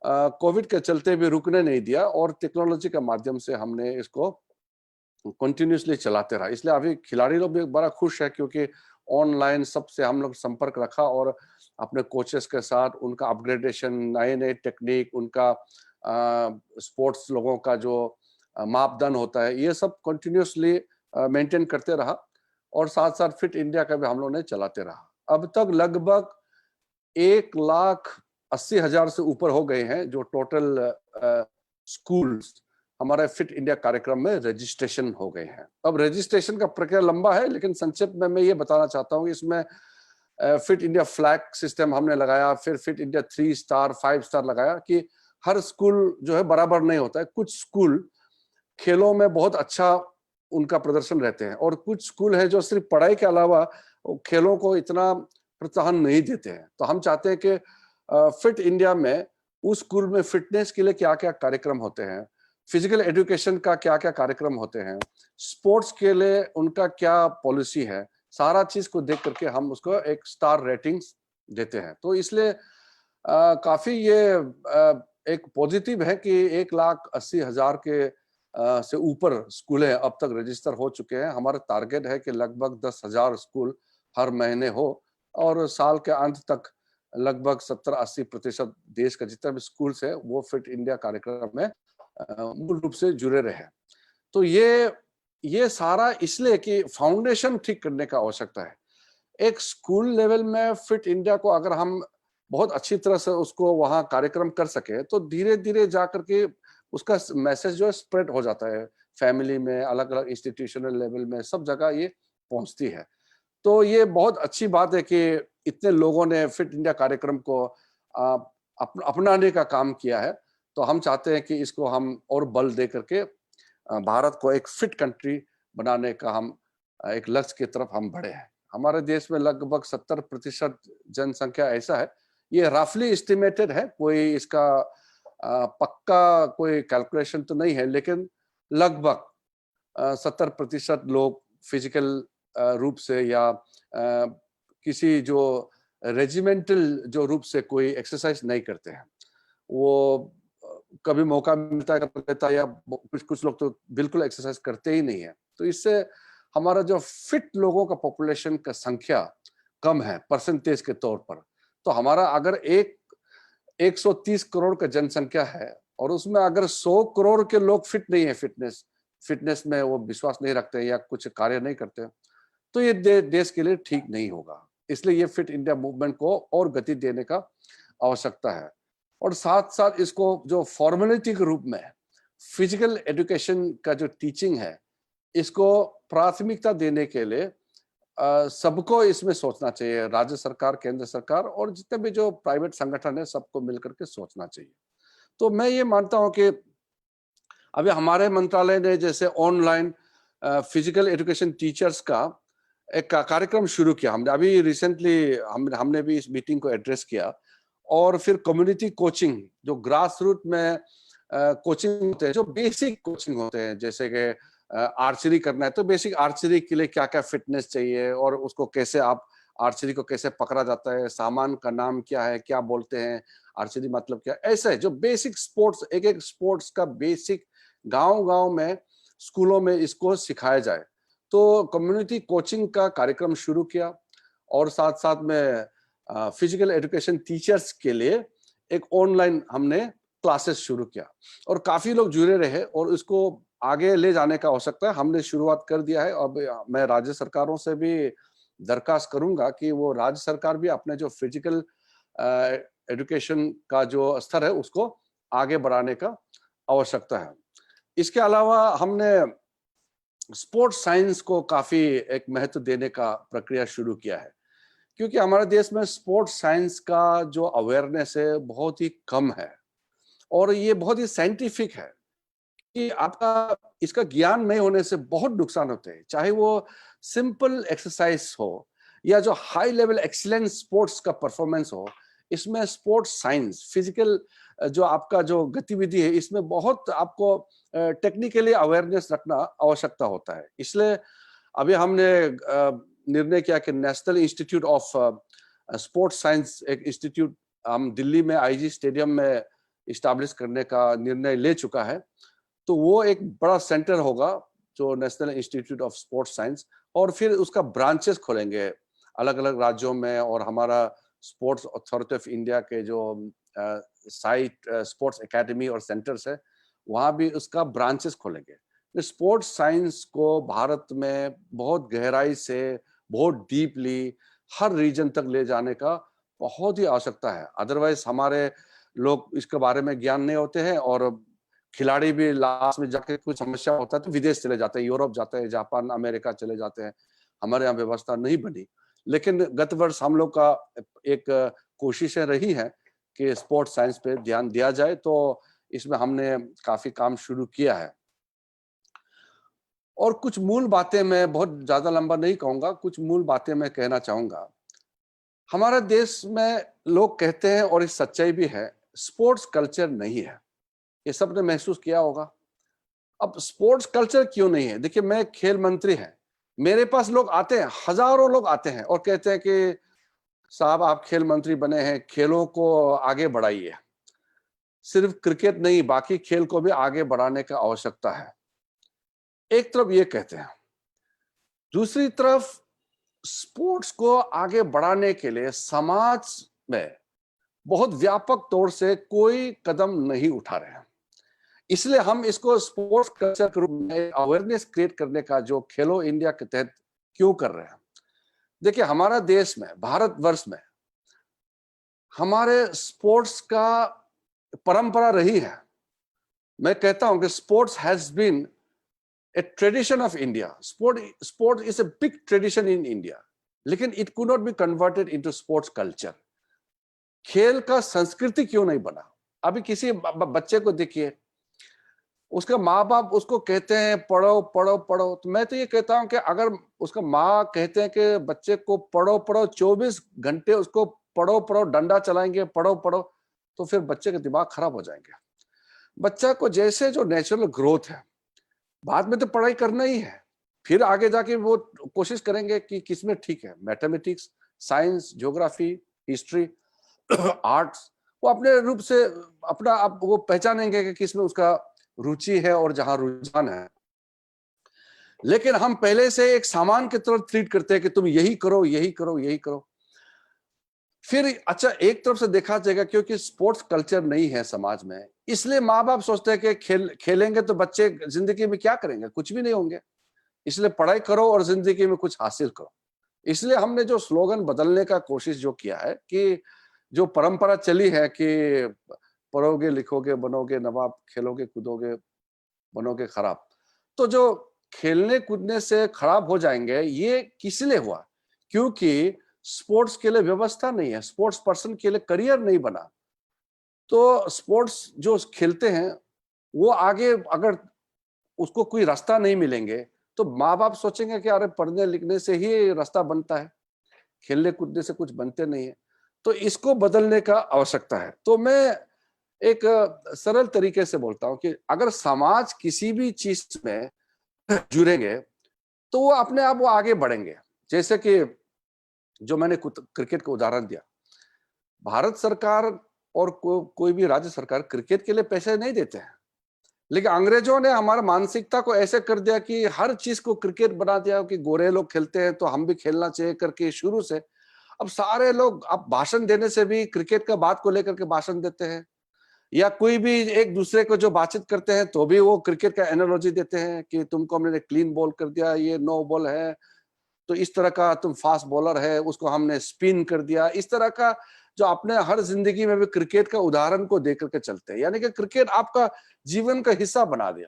कोविड के चलते भी रुकने नहीं दिया, और टेक्नोलॉजी के माध्यम से हमने इसको कंटिन्यूसली चलाते रहा। इसलिए अभी खिलाड़ी लोग भी बड़ा खुश है, क्योंकि ऑनलाइन सबसे हम लोग संपर्क रखा और अपने कोचेस के साथ उनका अपग्रेडेशन, नए नए टेक्निक, उनका स्पोर्ट्स लोगों का जो मापदंड होता है, ये सब कंटिन्यूसली मेंटेन करते रहा, और साथ साथ फिट इंडिया का भी हम लोग ने चलाते रहा। अब तक लगभग 1,80,000 से ऊपर हो गए हैं जो टोटल स्कूल्स हमारे फिट इंडिया कार्यक्रम में रजिस्ट्रेशन हो गए हैं। अब रजिस्ट्रेशन का प्रक्रिया लंबा है, लेकिन संक्षिप्त में मैं ये बताना चाहता हूँ, इसमें फिट इंडिया फ्लैग सिस्टम हमने लगाया, फिर फिट इंडिया 3 स्टार 5 स्टार लगाया, कि हर स्कूल जो है बराबर नहीं होता है। कुछ स्कूल खेलों में बहुत अच्छा उनका प्रदर्शन रहते हैं, और कुछ स्कूल है जो सिर्फ पढ़ाई के अलावा खेलों को इतना प्रोत्साहन नहीं देते हैं। तो हम चाहते हैं कि फिट इंडिया में उस स्कूल में फिटनेस के लिए क्या क्या कार्यक्रम होते हैं, फिजिकल एजुकेशन का क्या क्या कार्यक्रम होते हैं, स्पोर्ट्स के लिए उनका क्या पॉलिसी है, सारा चीज को देख करके हम उसको एक स्टार रेटिंग्स देते हैं। तो इसलिए काफी ये एक पॉजिटिव है कि 1,80,000 के से ऊपर स्कूलें अब तक रजिस्टर हो चुके हैं। हमारा टारगेट है कि लगभग 10,000 स्कूल हर महीने हो, और साल के अंत तक लगभग 70-80% देश का जितना भी स्कूल्स है वो फिट इंडिया कार्यक्रम में मूल रूप से जुड़े रहे। तो ये सारा इसलिए कि फाउंडेशन ठीक करने का आवश्यकता है। एक स्कूल लेवल में फिट इंडिया को अगर हम बहुत अच्छी तरह से उसको वहाँ कार्यक्रम कर सके, तो धीरे धीरे जाकर के उसका मैसेज जो है स्प्रेड हो जाता है, फैमिली में, अलग अलग इंस्टीट्यूशनल लेवल में, सब जगह ये पहुंचती है। तो ये बहुत अच्छी बात है कि इतने लोगों ने फिट इंडिया कार्यक्रम को अपनाने का काम किया है। तो हम चाहते हैं कि इसको हम और बल दे करके भारत को एक फिट कंट्री बनाने का हम एक लक्ष्य की तरफ हम बढ़े हैं। हमारे देश में लगभग 70% जनसंख्या ऐसा है, ये रफली एस्टिमेटेड है, कोई इसका पक्का कोई कैलकुलेशन तो नहीं है, लेकिन लगभग 70% लोग फिजिकल रूप से या किसी जो रेजिमेंटल जो रूप से कोई एक्सरसाइज नहीं करते हैं। वो कभी मौका मिलता है कर लेता है, या कुछ लोग तो बिल्कुल एक्सरसाइज करते ही नहीं है। तो इससे हमारा जो फिट लोगों का पॉपुलेशन का संख्या कम है परसेंटेज के तौर पर। तो हमारा अगर 130 करोड़ का जनसंख्या है, और उसमें अगर 100 करोड़ के लोग फिट नहीं है, फिटनेस में वो विश्वास नहीं रखते या कुछ कार्य नहीं करते, तो ये देश के लिए ठीक नहीं होगा। इसलिए ये फिट इंडिया मूवमेंट को और गति देने का आवश्यकता है, और साथ साथ इसको जो फॉर्मेलिटी के रूप में फिजिकल एजुकेशन का जो टीचिंग है, इसको प्राथमिकता देने के लिए सबको इसमें सोचना चाहिए। राज्य सरकार, केंद्र सरकार और जितने भी जो प्राइवेट संगठन है, सबको मिलकर के सोचना चाहिए। तो मैं ये मानता हूं कि अभी हमारे मंत्रालय ने जैसे ऑनलाइन फिजिकल एजुकेशन टीचर्स का एक कार्यक्रम शुरू किया हमने अभी रिसेंटली, हमने भी इस मीटिंग को एड्रेस किया। और फिर कम्युनिटी कोचिंग, जो ग्रास रूट में कोचिंग होते हैं, जो बेसिक कोचिंग होते हैं, जैसे कि आर्चरी करना है तो बेसिक आर्चरी के लिए क्या क्या फिटनेस चाहिए और उसको कैसे आप आर्चरी को कैसे पकड़ा जाता है, सामान का नाम क्या है, क्या बोलते हैं, आर्चरी मतलब क्या, ऐसे जो बेसिक स्पोर्ट्स, एक एक स्पोर्ट्स का बेसिक गांव-गांव में स्कूलों में इसको सिखाया जाए। तो कम्युनिटी कोचिंग का कार्यक्रम शुरू किया और साथ-साथ में फिजिकल एजुकेशन टीचर्स के लिए एक ऑनलाइन हमने क्लासेस शुरू किया और काफी लोग जुड़े रहे और इसको आगे ले जाने का आवश्यकता है। हमने शुरुआत कर दिया है। अब मैं राज्य सरकारों से भी दरखास्त करूंगा कि वो राज्य सरकार भी अपने जो फिजिकल एजुकेशन का जो स्तर है उसको आगे बढ़ाने का आवश्यकता है। इसके अलावा हमने स्पोर्ट्स साइंस को काफी एक महत्व देने का प्रक्रिया शुरू किया है, क्योंकि हमारे देश में स्पोर्ट्स साइंस का जो अवेयरनेस है बहुत ही कम है और ये बहुत ही साइंटिफिक है कि आपका इसका ज्ञान नहीं होने से बहुत नुकसान होते हैं, चाहे वो सिंपल एक्सरसाइज हो या जो हाई लेवल एक्सीलेंस स्पोर्ट्स का परफॉर्मेंस हो। इसमें स्पोर्ट्स साइंस, फिजिकल जो आपका जो गतिविधि है, इसमें बहुत आपको टेक्निकली अवेयरनेस रखना आवश्यकता होता है। इसलिए अभी हमने निर्णय किया कि national institute of sports science, एक इंस्टीट्यूट हम दिल्ली में आईजी स्टेडियम में इस्टेब्लिश करने का निर्णय ले चुका है। तो वो एक बड़ा सेंटर होगा जो national institute of sports science, और फिर उसका ब्रांचेस खोलेंगे अलग अलग राज्यों में, और हमारा स्पोर्ट्स अथॉरिटी ऑफ इंडिया के जो साइट स्पोर्ट्स एकेडमी और सेंटर्स है वहाँ भी उसका ब्रांचेस खोलेंगे। स्पोर्ट्स साइंस को भारत में बहुत गहराई से, बहुत डीपली हर रीजन तक ले जाने का बहुत ही आवश्यकता है। अदरवाइज हमारे लोग इसके बारे में ज्ञान नहीं होते हैं और खिलाड़ी भी लास्ट में जाके कुछ समस्या होता है तो विदेश चले जाते हैं, यूरोप जाते हैं, जापान, अमेरिका चले जाते हैं। हमारे यहाँ व्यवस्था नहीं बनी, लेकिन गत वर्ष हम लोग का एक कोशिशें रही है कि स्पोर्ट्स साइंस पे ध्यान दिया जाए, तो इसमें हमने काफी काम शुरू किया है। और कुछ मूल बातें, मैं बहुत ज्यादा लंबा नहीं कहूंगा, कुछ मूल बातें मैं कहना चाहूंगा। हमारे देश में लोग कहते हैं, और ये सच्चाई भी है, स्पोर्ट्स कल्चर नहीं है। ये सबने महसूस किया होगा। अब स्पोर्ट्स कल्चर क्यों नहीं है? देखिए, मैं खेल मंत्री है, मेरे पास लोग आते हैं, हजारों लोग आते हैं और कहते हैं कि साहब आप खेल मंत्री बने हैं, खेलों को आगे बढ़ाइए। सिर्फ क्रिकेट नहीं, बाकी खेल को भी आगे बढ़ाने का आवश्यकता है। एक तरफ ये कहते हैं, दूसरी तरफ स्पोर्ट्स को आगे बढ़ाने के लिए समाज में बहुत व्यापक तौर से कोई कदम नहीं उठा रहे हैं। इसलिए हम इसको स्पोर्ट्स कल्चर के रूप में अवेयरनेस क्रिएट करने का जो खेलो इंडिया के तहत क्यों कर रहे हैं। देखिए, हमारा देश में, भारतवर्ष में हमारे स्पोर्ट्स का परंपरा रही है। मैं कहता हूं कि sports has been a tradition of India. Sport is a big tradition in India, लेकिन it could not be converted into sports culture. खेल का संस्कृति क्यों नहीं बना? अभी किसी बच्चे को देखिए, उसका माँ बाप उसको कहते हैं पढ़ो पढ़ो पढ़ो, तो मैं तो ये कहता हूं कि अगर उसका माँ कहते हैं कि बच्चे को पढ़ो पढ़ो, 24 घंटे उसको पढ़ो पढ़ो डंडा चलाएंगे, पढ़ो पढ़ो, तो फिर बच्चे के दिमाग खराब हो जाएंगे। बच्चा को जैसे जो नेचुरल ग्रोथ है, बाद में तो पढ़ाई करना ही है, फिर आगे जाके वो कोशिश करेंगे कि किसमें ठीक है, mathematics, science, geography, history, arts, वो अपने रूप से अपना आप वो पहचानेंगे कि किसमें उसका रुचि है और जहां रुझान है। लेकिन हम पहले से एक सामान की तरह ट्रीट करते हैं कि तुम यही करो यही करो यही करो। फिर अच्छा, एक तरफ से देखा जाएगा क्योंकि स्पोर्ट्स कल्चर नहीं है समाज में, इसलिए माँ बाप सोचते हैं कि खेलेंगे तो बच्चे जिंदगी में क्या करेंगे, कुछ भी नहीं होंगे, इसलिए पढ़ाई करो और जिंदगी में कुछ हासिल करो। इसलिए हमने जो स्लोगन बदलने का कोशिश जो किया है कि जो परंपरा चली है कि पढ़ोगे लिखोगे बनोगे नवाब, खेलोगे कूदोगे बनोगे खराब, तो जो खेलने कूदने से खराब हो जाएंगे, ये किस लिए हुआ? क्योंकि स्पोर्ट्स के लिए व्यवस्था नहीं है, स्पोर्ट्स पर्सन के लिए करियर नहीं बना। तो स्पोर्ट्स जो खेलते हैं वो आगे अगर उसको कोई रास्ता नहीं मिलेंगे तो माँ बाप सोचेंगे कि अरे पढ़ने लिखने से ही रास्ता बनता है, खेलने कूदने से कुछ बनते नहीं है। तो इसको बदलने का आवश्यकता है। तो मैं एक सरल तरीके से बोलता हूँ कि अगर समाज किसी भी चीज में जुड़ेंगे तो वो अपने आप वो आगे बढ़ेंगे। जैसे कि जो मैंने क्रिकेट का उदाहरण दिया, भारत सरकार और कोई भी राज्य सरकार क्रिकेट के लिए पैसे नहीं देते हैं, लेकिन अंग्रेजों ने हमारा मानसिकता को ऐसे कर दिया कि हर चीज को क्रिकेट बना दिया कि गोरे लोग खेलते हैं तो हम भी खेलना चाहिए करके शुरू से अब सारे लोग अब भाषण देने से भी क्रिकेट का बात को लेकर के भाषण देते हैं, या कोई भी एक दूसरे को जो बातचीत करते हैं तो भी वो क्रिकेट का एनालॉजी देते हैं कि तुमको हमने क्लीन बॉल कर दिया, ये नो बॉल है, तो इस तरह का तुम फास्ट बॉलर है, उसको हमने स्पिन कर दिया। इस तरह का जो अपने हर जिंदगी में भी क्रिकेट का उदाहरण को देकर के चलते हैं, यानी कि क्रिकेट आपका जीवन का हिस्सा बना दिया।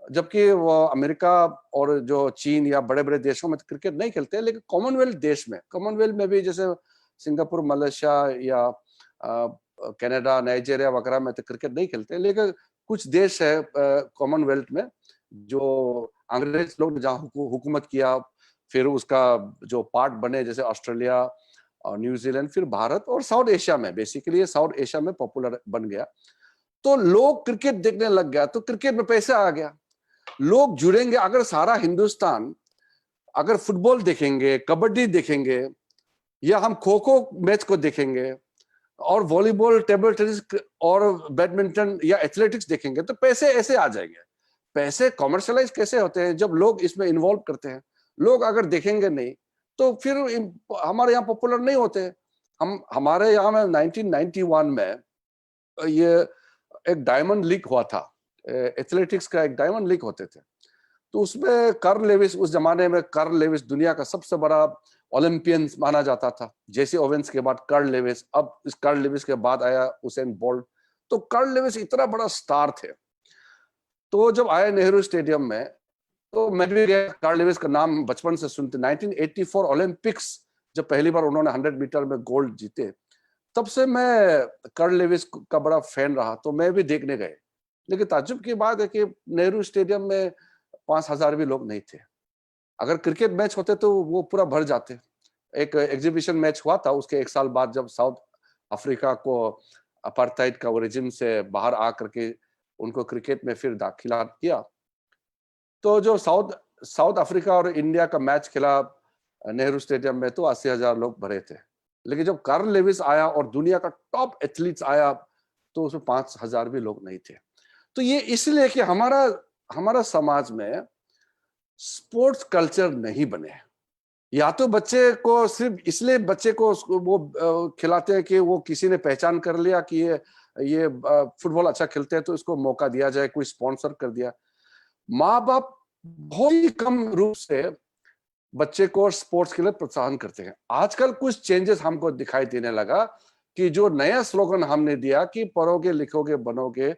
जबकि वो अमेरिका और जो चीन या बड़े बड़े देशों में तो क्रिकेट नहीं खेलते, लेकिन कॉमनवेल्थ देश में, कॉमनवेल्थ में भी जैसे सिंगापुर, मलेशिया या कनाडा, नाइजीरिया वगैरह में तो क्रिकेट नहीं खेलते, लेकिन कुछ देश है कॉमनवेल्थ में जो अंग्रेज लोग ने जहाँ हुकूमत किया, फिर उसका जो पार्ट बने जैसे ऑस्ट्रेलिया और न्यूजीलैंड, फिर भारत और साउथ एशिया में, बेसिकली साउथ एशिया में पॉपुलर बन गया। तो लोग क्रिकेट देखने लग गया, तो क्रिकेट में पैसा आ गया, लोग जुड़ेंगे। अगर सारा हिंदुस्तान अगर फुटबॉल देखेंगे, कबड्डी देखेंगे, या हम खो खो मैच को देखेंगे और वॉलीबॉल, टेबल टेनिस और बैडमिंटन या एथलेटिक्स देखेंगे, तो पैसे ऐसे आ जाएंगे। पैसे कॉमर्शलाइज कैसे होते हैं? जब लोग इसमें इन्वॉल्व करते हैं। लोग अगर देखेंगे नहीं तो फिर हमारे यहाँ पॉपुलर नहीं होते। हमारे यहाँ में 1991 में ये एक डायमंड लीग हुआ था, एथलेटिक्स का एक डायमंड लीग होते थे, तो उसमें कार्ल लेविस, उस जमाने में कार्ल लेविस दुनिया का सबसे बड़ा ओलंपियन माना जाता था। जेसी ओवेंस के बाद कार्ल लेविस, अब इस कार्ल लेविस के बाद आया उसेन बोल्ट। तो कार्ल लेविस इतना बड़ा स्टार थे, तो जब आए नेहरू स्टेडियम में तो मैं भी गया। कार्ल लेविस का नाम बचपन से सुनते। 1984 ओलंपिक्स जब पहली बार उन्होंने 100 मीटर में गोल्ड जीते, तब से मैं कार्ल लेविस का बड़ा फैन रहा, तो मैं भी देखने गए। लेकिन ताज्जुब की बात है कि नेहरू स्टेडियम में 5000 भी लोग नहीं थे। अगर क्रिकेट मैच होते तो वो पूरा भर जाते। एक एग्जीबिशन मैच हुआ था, उसके एक साल बाद जब साउथ अफ्रीका को अपार्थाइड का ओरिजिन से बाहर आकर के उनको क्रिकेट में फिर दाखिला किया, तो जो साउथ अफ्रीका और इंडिया का मैच खेला नेहरू स्टेडियम में तो 80,000 लोग भरे थे। लेकिन जब कार्ल लेविस आया और दुनिया का टॉप एथलीट्स आया तो उसमें 5000 भी लोग नहीं थे। तो ये इसलिए कि हमारा समाज में स्पोर्ट्स कल्चर नहीं बने। या तो बच्चे को सिर्फ इसलिए बच्चे को वो खिलाते हैं कि वो किसी ने पहचान कर लिया कि ये फुटबॉल अच्छा खेलते हैं तो इसको मौका दिया जाए, कोई स्पॉन्सर कर दिया। माँ बाप बहुत ही कम रूप से बच्चे को स्पोर्ट्स के लिए प्रोत्साहन करते हैं। आजकल कुछ चेंजेस हमको दिखाई देने लगा कि जो नया स्लोगन हमने दिया कि पढ़ोगे लिखोगे बनोगे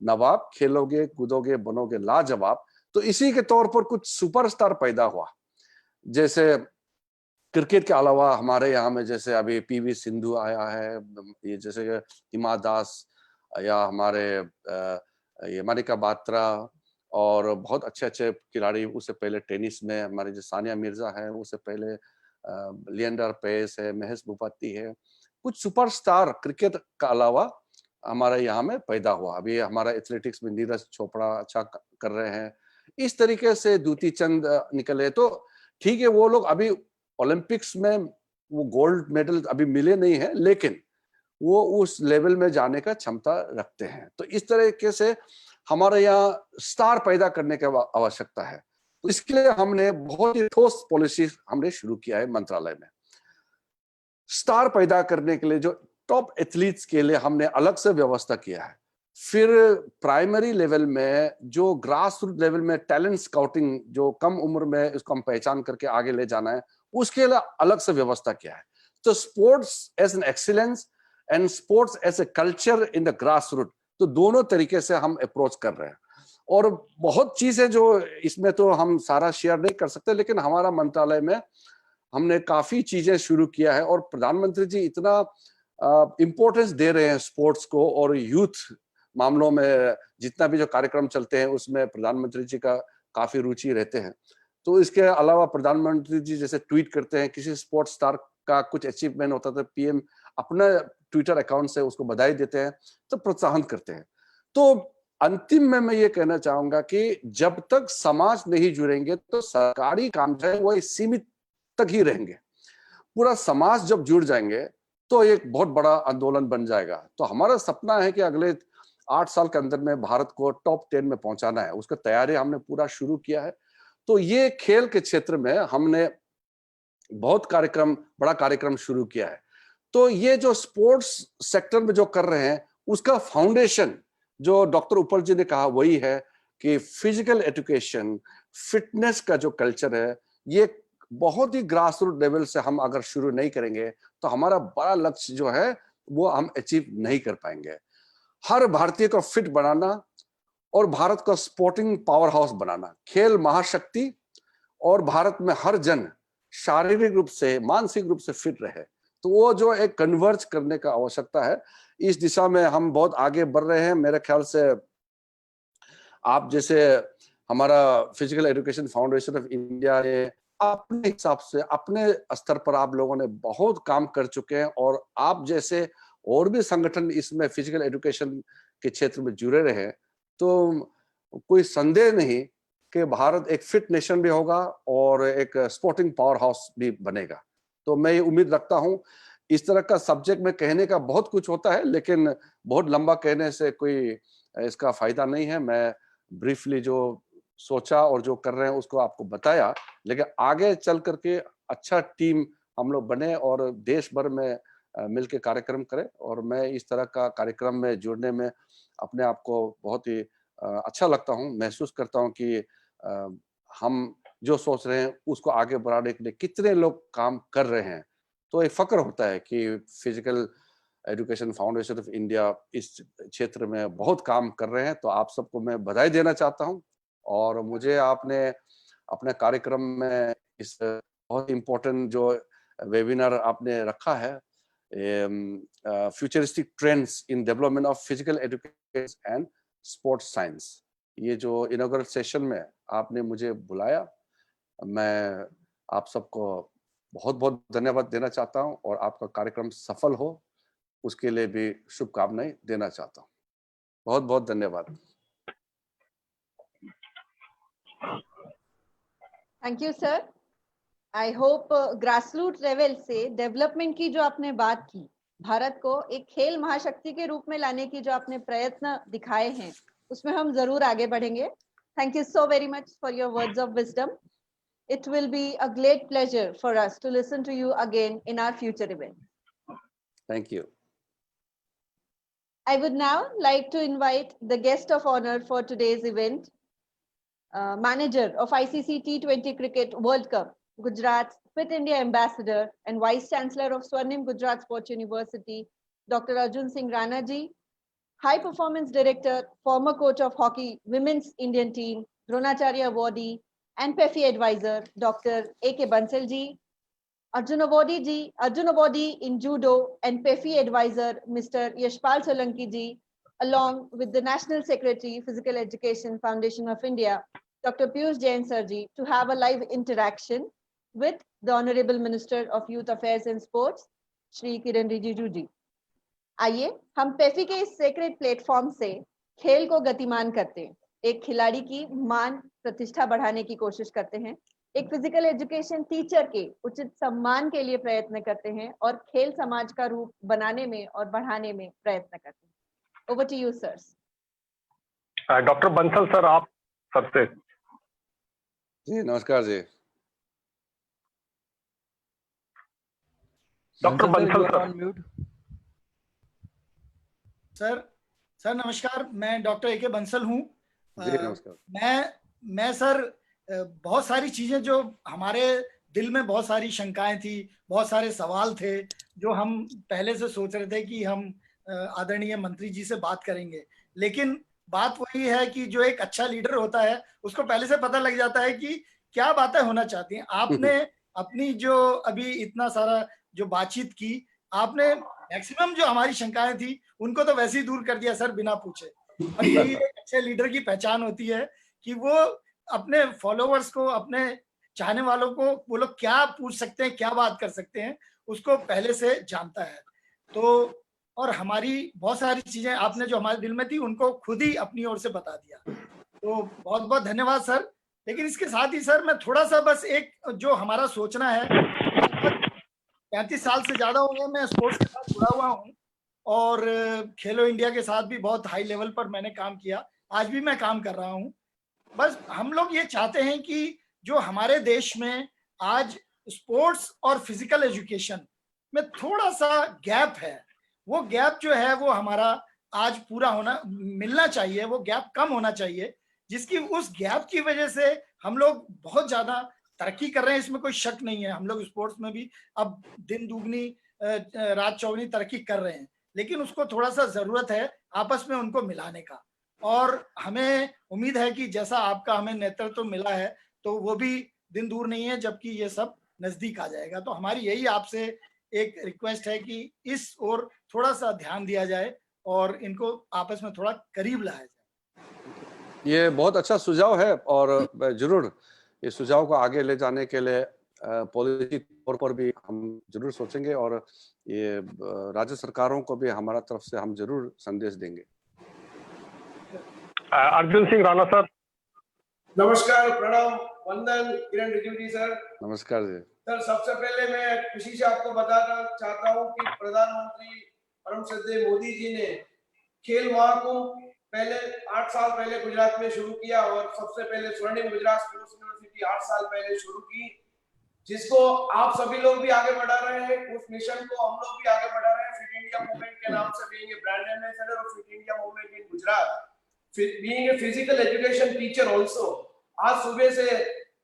नवाब, खेलोगे कूदोगे बनोगे लाजवाब, तो इसी के तौर पर कुछ सुपरस्टार पैदा हुआ। जैसे क्रिकेट के अलावा हमारे यहाँ में जैसे अभी पीवी सिंधु आया है, ये जैसे हिमा दास, या हमारे ये मनिका बात्रा, और बहुत अच्छे अच्छे खिलाड़ी। उससे पहले टेनिस में हमारे जो सानिया मिर्जा है, उससे पहले लिएंडर पेस है, महेश भूपति है। कुछ सुपरस्टार क्रिकेट का अलावा हमारे यहाँ में पैदा हुआ। अभी हमारा एथलेटिक्स में नीरज चोपड़ा अच्छा कर रहे हैं। इस तरीके से दूती चंद निकले। तो ठीक है, वो लोग अभी ओलंपिक्स में वो गोल्ड मेडल अभी मिले नहीं है, लेकिन वो उस लेवल में जाने का क्षमता रखते हैं। तो इस तरीके से हमारे यहाँ स्टार पैदा करने की आवश्यकता है। तो इसके लिए हमने बहुत ही ठोस पॉलिसी हमने शुरू किया है मंत्रालय में। स्टार पैदा करने के लिए जो टॉप एथलीट्स के लिए हमने अलग से व्यवस्था किया है। फिर प्राइमरी लेवल में जो ग्रास रूट लेवल में टैलेंट स्काउटिंग, जो कम उम्र में इसको हम पहचान करके आगे ले जाना है, उसके लिए अलग से व्यवस्था किया है। तो sports as an excellence and sports as a culture in the grass root, तो दोनों तरीके से हम अप्रोच कर रहे हैं। और बहुत चीजें जो इसमें तो हम सारा शेयर नहीं कर सकते, लेकिन हमारा मंत्रालय में हमने काफी चीजें शुरू किया है। और प्रधानमंत्री जी इतना इम्पोर्टेंस दे रहे हैं स्पोर्ट्स को, और यूथ मामलों में जितना भी जो कार्यक्रम चलते हैं उसमें प्रधानमंत्री जी का काफी रुचि रहते हैं। तो इसके अलावा प्रधानमंत्री जी जैसे ट्वीट करते हैं, किसी स्पोर्ट्स स्टार का कुछ अचीवमेंट होता है तो पीएम अपना ट्विटर अकाउंट से उसको बधाई देते हैं, तो प्रोत्साहन करते हैं। तो अंतिम में मैं ये कहना चाहूंगा कि जब तक समाज नहीं जुड़ेंगे तो सरकारी काम जो है वो सीमित तक ही रहेंगे। पूरा समाज जब जुड़ जाएंगे तो एक बहुत बड़ा आंदोलन बन जाएगा। तो हमारा सपना है कि अगले 8 साल के अंदर में भारत को टॉप 10 में पहुंचाना है। उसका तैयारी हमने पूरा शुरू किया है। तो ये खेल के क्षेत्र में हमने बहुत बड़ा कार्यक्रम शुरू किया है। तो ये जो स्पोर्ट्स सेक्टर में जो कर रहे हैं उसका फाउंडेशन जो डॉक्टर उपल जी ने कहा वही है कि फिजिकल एजुकेशन, फिटनेस का जो कल्चर है, ये बहुत ही ग्रास रूट लेवल से हम अगर शुरू नहीं करेंगे तो हमारा बड़ा लक्ष्य जो है वो हम अचीव नहीं कर पाएंगे। हर भारतीय को फिट बनाना और भारत को स्पोर्टिंग पावर हाउस बनाना, खेल महाशक्ति, और भारत में हर जन शारीरिक रूप से, मानसिक रूप से फिट रहे, तो वो जो एक कन्वर्ज करने का आवश्यकता है, इस दिशा में हम बहुत आगे बढ़ रहे हैं। मेरे ख्याल से आप जैसे हमारा physical education foundation of India ने अपने हिसाब से अपने स्तर पर आप लोगों ने बहुत काम कर चुके हैं, और आप जैसे और भी संगठन इसमें फिजिकल एजुकेशन के क्षेत्र में जुड़े रहे, तो कोई संदेह नहीं कि भारत एक फिट नेशन भी होगा और एक स्पोर्टिंग पावर हाउस भी बनेगा। तो मैं ये उम्मीद रखता हूं। इस तरह का सब्जेक्ट में कहने का बहुत कुछ होता है, लेकिन बहुत लंबा कहने से कोई इसका फायदा नहीं है। मैं ब्रीफली जो सोचा और जो कर रहे हैं उसको आपको बताया, लेकिन आगे चल करके अच्छा टीम हम लोग बने और देश भर में मिलकर कार्यक्रम करें। और मैं इस तरह का कार्यक्रम में जुड़ने में अपने आप को बहुत ही अच्छा लगता हूं। महसूस करता हूं कि हम जो सोच रहे हैं उसको आगे बढ़ाने के लिए कितने लोग काम कर रहे हैं। तो एक फक्र होता है कि physical education foundation of India इस क्षेत्र में बहुत काम कर रहे हैं। तो आप सबको मैं बधाई देना चाहता हूं, और मुझे आपने अपने कार्यक्रम में इस बहुत इम्पोर्टेंट जो वेबिनार आपने रखा है, futuristic trends in development of physical education and sports science, ये जो इनॉग्रेट सेशन में आपने मुझे बुलाया, मैं आप सबको बहुत बहुत धन्यवाद देना चाहता हूं, और आपका कार्यक्रम सफल हो उसके लिए भी शुभकामनाएं देना चाहता हूं। बहुत बहुत धन्यवाद। Thank you sir. I hope grassroot level से डेवलपमेंट की जो आपने बात की, भारत को एक खेल महाशक्ति के रूप में लाने की जो आपने प्रयत्न दिखाए हैं, उसमें हम जरूर आगे बढ़ेंगे। Thank you so very much for your words of wisdom. It will be a great pleasure for us to listen to you again in our future events. Thank you. I would now like to invite the guest of honor for today's event, manager of ICC T20 Cricket World Cup, Gujarat's Fit India Ambassador and Vice Chancellor of Swarnim Gujarat Sports University, Dr. Arjun Singh Rana ji, High Performance Director, former coach of hockey Women's Indian Team, Dronacharya Awardee, and PEFI Advisor, Dr. A.K. Bansal ji, Arjun Awardee in Judo and PEFI Advisor, Mr. Yashpal Solanki ji, along with the National Secretary, Physical Education Foundation of India, Dr. Piyush Jain sir ji, to have a live interaction with the Honorable Minister of Youth Affairs and Sports, Shri Kiran Rijiju ji. आइए हम पेफी के इस सेक्रेट प्लेटफॉर्म से खेल को गतिमान करते हैं, एक खिलाड़ी की मान प्रतिष्ठा बढ़ाने की कोशिश करते हैं, एक फिजिकल एजुकेशन टीचर के उचित सम्मान के लिए प्रयत्न करते हैं, और खेल समाज का रूप बनाने में और बढ़ाने में प्रयत्न करते हैं। Over to you sir. Doctor Bansal sir, आप सबसे। जी नमस्कार जी। Doctor Bansal you are sir. on mute. Sir नमस्कार, मैं डॉक्टर ए के बंसल हूँ। जी नमस्कार। मैं सर बहुत सारी चीजें जो हमारे दिल में, बहुत सारी शंकाएं थी, बहुत सारे सवाल थे जो हम पहले से सोच रहे थे कि हम आदरणीय मंत्री जी से बात करेंगे, लेकिन बात वही है कि जो एक अच्छा लीडर होता है उसको पहले से पता लग जाता है कि क्या बातें होना चाहती हैं। आपने अपनी जो अभी इतना सारा जो बातचीत की, आपने मैक्सिमम जो हमारी शंकाएं थी उनको तो वैसे ही दूर कर दिया सर, बिना पूछे। और यही एक अच्छे लीडर की पहचान होती है कि वो अपने फॉलोवर्स को, अपने चाहने वालों को वो लोग क्या पूछ सकते हैं, क्या बात कर सकते हैं, उसको पहले से जानता है। तो और हमारी बहुत सारी चीजें आपने जो हमारे दिल में थी उनको खुद ही अपनी ओर से बता दिया। तो बहुत बहुत धन्यवाद सर। लेकिन इसके साथ ही सर मैं थोड़ा सा बस एक जो हमारा सोचना है, 35 साल से ज्यादा हो गए मैं स्पोर्ट्स के साथ जुड़ा हुआ हूँ और खेलो इंडिया के साथ भी बहुत हाई लेवल पर मैंने काम किया, आज भी मैं काम कर रहा हूँ। बस हम लोग ये चाहते हैं कि जो हमारे देश में आज स्पोर्ट्स और फिजिकल एजुकेशन में थोड़ा सा गैप है, वो गैप जो है वो हमारा आज पूरा होना मिलना चाहिए, वो गैप कम होना चाहिए, जिसकी उस गैप की वजह से हम लोग बहुत ज्यादा तरक्की कर रहे हैं, इसमें कोई शक नहीं है। हम लोग स्पोर्ट्स में भी अब दिन दुगनी रात चौगनी तरक्की कर रहे हैं, लेकिन उसको थोड़ा सा जरूरत है आपस में उनको मिलाने का। और हमें उम्मीद है कि जैसा आपका हमें नेतृत्व मिला है तो वो भी दिन दूर नहीं है जबकि ये सब नजदीक आ जाएगा। तो हमारी यही आपसे एक रिक्वेस्ट है कि इस ओर थोड़ा सा ध्यान दिया जाए और इनको आपस में थोड़ा करीब लाया जाए। ये बहुत अच्छा सुझाव है और जरूर इस सुझाव को आगे ले जाने के लिए पॉलिसी तौर पर भी हम जरूर सोचेंगे और ये राज्य सरकारों को भी हमारा तरफ से हम जरूर संदेश देंगे। अर्जुन सिंह राणा सर। नमस्कार, प्रणाम, वंदन किरण रिजिजू जी सर। नमस्कार जी सर, सबसे पहले मैं खुशी से आपको बताना चाहता हूं कि प्रधानमंत्री परम श्रद्धेय मोदी जी ने खेल महाकुंभ पहले 8 साल पहले गुजरात में शुरू किया और सबसे पहले स्वर्णिम गुजरात स्पोर्ट्स यूनिवर्सिटी 8 साल पहले शुरू की, जिसको आप सभी लोग भी आगे बढ़ा रहे हैं। उस मिशन को हम लोग भी आगे बढ़ा रहे हैं फिट इंडिया मूवमेंट के नाम से, being a brand ambassador of fit India movement in Gujarat, being a physical education teacher also. आज सुबह से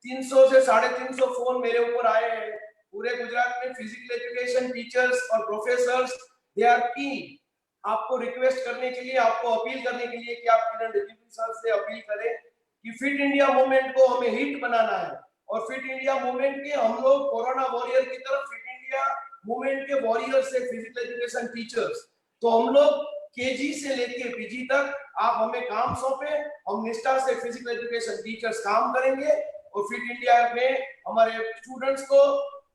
300 से 350 फोन मेरे ऊपर आए हैं। पूरे गुजरात में फिजिकल एजुकेशन टीचर्स और प्रोफेसर्स दे आर कीन आपको रिक्वेस्ट करने के लिए, आपको अपील करने के लिए कि आप किरण रिजिजू सर से अपील करें कि फिट इंडिया मूवमेंट को हमें हिट बनाना है और फिट इंडिया मूवमेंट के हम लोग कोरोना वॉरियर की तरफ फिट इंडिया मूवमेंट के वॉरियर्स से फिजिकल एजुकेशन टीचर्स, तो हम लोग केजी से लेके पीजी तक आप हमें काम सौंपे, हम निष्ठा से फिजिकल एजुकेशन टीचर्स काम करेंगे और फिट इंडिया में हमारे स्टूडेंट्स को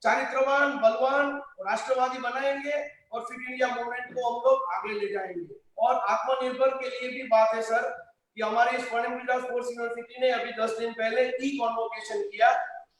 चारित्रवान, बलवान और राष्ट्रवादी बनाएंगे और फिट इंडिया मूवमेंट को हम लोग आगे ले जाएंगे। और आत्मनिर्भर के लिए भी बात है सर कि हमारी स्वर्णिम गुजरात स्पोर्ट्स यूनिवर्सिटी ने अभी 10 दिन पहले ई कॉन्वोकेशन किया।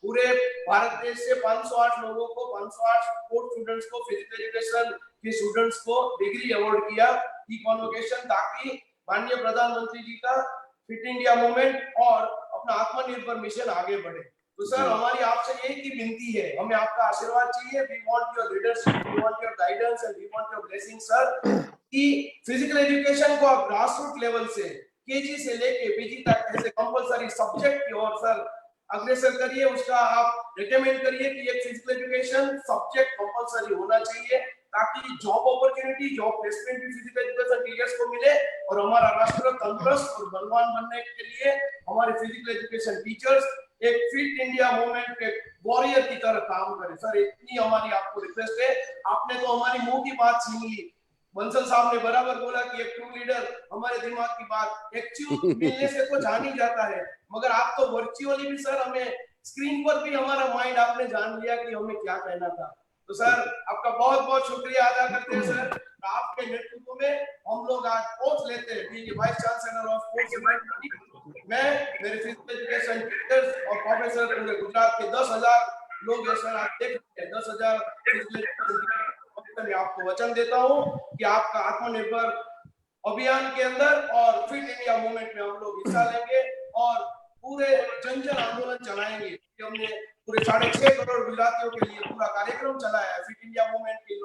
पूरे भारत देश से 508 लोगों को, 508 स्पोर्ट्स स्टूडेंट्स को, फिजिकल एजुकेशन के स्टूडेंट्स को डिग्री अवार्ड किया ई कॉन्वोकेशन, ताकि माननीय प्रधानमंत्री जी का फिट इंडिया मूवमेंट और अपना आत्मनिर्भर मिशन आगे बढ़े। तो सर हमारी आपसे यही की विनती है, हमें आपका आशीर्वाद चाहिए। We want your leadership, we want your guidance and we want your blessing sir, कि फिजिकल एजुकेशन को आप ग्रास रूट लेवल से केजी से लेके पीजी तक ऐसे कंपलसरी सब्जेक्ट की ओर सर अग्रसर करिए। उसका आप रिकमेंड करिए कि ये फिजिकल एजुकेशन सब्जेक्ट कंपलसरी होना चाहिए, ताकि जॉब अपॉर्चुनिटी, जॉब प्लेसमेंट भी फिजिकल एजुकेशन टीचर्स को मिले और हमारा राष्ट्र तंदुरुस्त और बलवान बनने के लिए हमारे फिजिकल एजुकेशन टीचर्स एक फिट इंडिया मूवमेंट के वॉरियर की तरह काम करें। सर इतनी हमारी आपको रिक्वेस्ट है। आपने तो हमारी मुंह की बात छीन ली। बंसल साहब ने बराबर बोला कि एक ट्रू लीडर हमारे दिमाग की बात एक्चुअल मिलने से तो जान ही जाता है, मगर आप तो वर्चुअली भी सर हमें स्क्रीन पर भी हमारा माइंड आपने जान लिया कि हमें क्या कहना था। तो सर आपका बहुत बहुत शुक्रिया अदा करते हैं सर। आपके नेतृत्व में हम लोग आज पहुंच लेते हैं being vice chancellor of sports university. मैं, मेरे फिजिकल एजुकेशन टीचर्स और प्रोफेसर पूरे गुजरात के 10,000 लोग हैं सर, आप देख सकते हैं 10,000 फिजिकल एजुकेशन। मैं आपको वचन देता हूं कि आपका आत्मनिर्भर अभियान के अंदर और फिट इंडिया मूवमेंट में हम लोग हिस्सा लेंगे और पूरे जन जन आंदोलन चलाएंगे। हमने पूरे 6.5 करोड़ गुजरातियों के लिए पूरा कार्यक्रम चलाया है फिट इंडिया मूवमेंट के।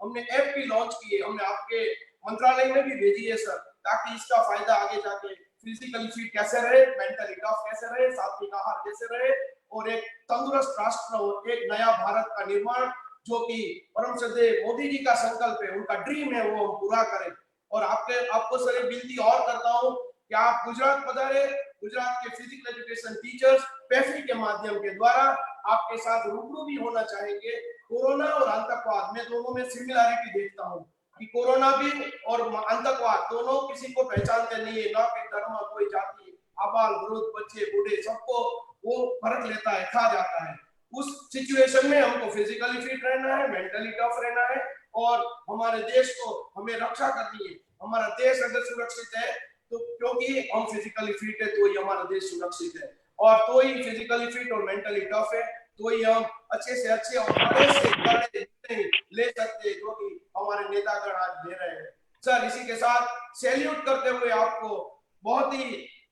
हमने ऐप भी लॉन्च की है, हमने आपके मंत्रालय में भी भेजी है सर, ताकि इसका फायदा आगे जाके फिजिकली फिट कैसे रहे, मेंटली टफ कैसे रहे, सात्विक आहार कैसे रहे और एक तंदुरुस्त राष्ट्र और एक नया भारत का निर्माण जो कि परम श्रद्धेय मोदी जी का संकल्प है, उनका ड्रीम है, वो हम पूरा करें। और आपको सर एक विनती और करता हूं कि आप गुजरात पधारे। गुजरात के फिजिकल एजुकेशन टीचर्स पैफी के माध्यम के द्वारा आपके साथ रूबरू भी होना चाहेंगे। कोरोना और आतंकवाद में दोनों में सिमिलरिटी देखता हूं कि कोरोना भी और आतंकवाद दोनों किसी को पहचानते नहीं है, ना कोई धर्म, कोई जाति, आबाल वृद्ध बच्चे बूढ़े सबको वो फर्क लेता है, खा जाता है। उस सिचुएशन में हमको फिजिकली फिट रहना है, मेंटली टफ रहना है और हमारे देश को हमें रक्षा करनी है। हमारा देश अगर सुरक्षित है तो क्योंकि हम फिजिकली फिट है तो ही हमारा देश सुरक्षित है, और तो ही फिजिकली फिट और मेंटली टफ है तो ही हम अच्छे से अच्छे और बड़े से बड़े निर्णय ले सकते हैं जो कि हमारे नेतागण आज ले रहे हैं। सर, इसी के साथ सैल्यूट करते हुए आपको बहुत ही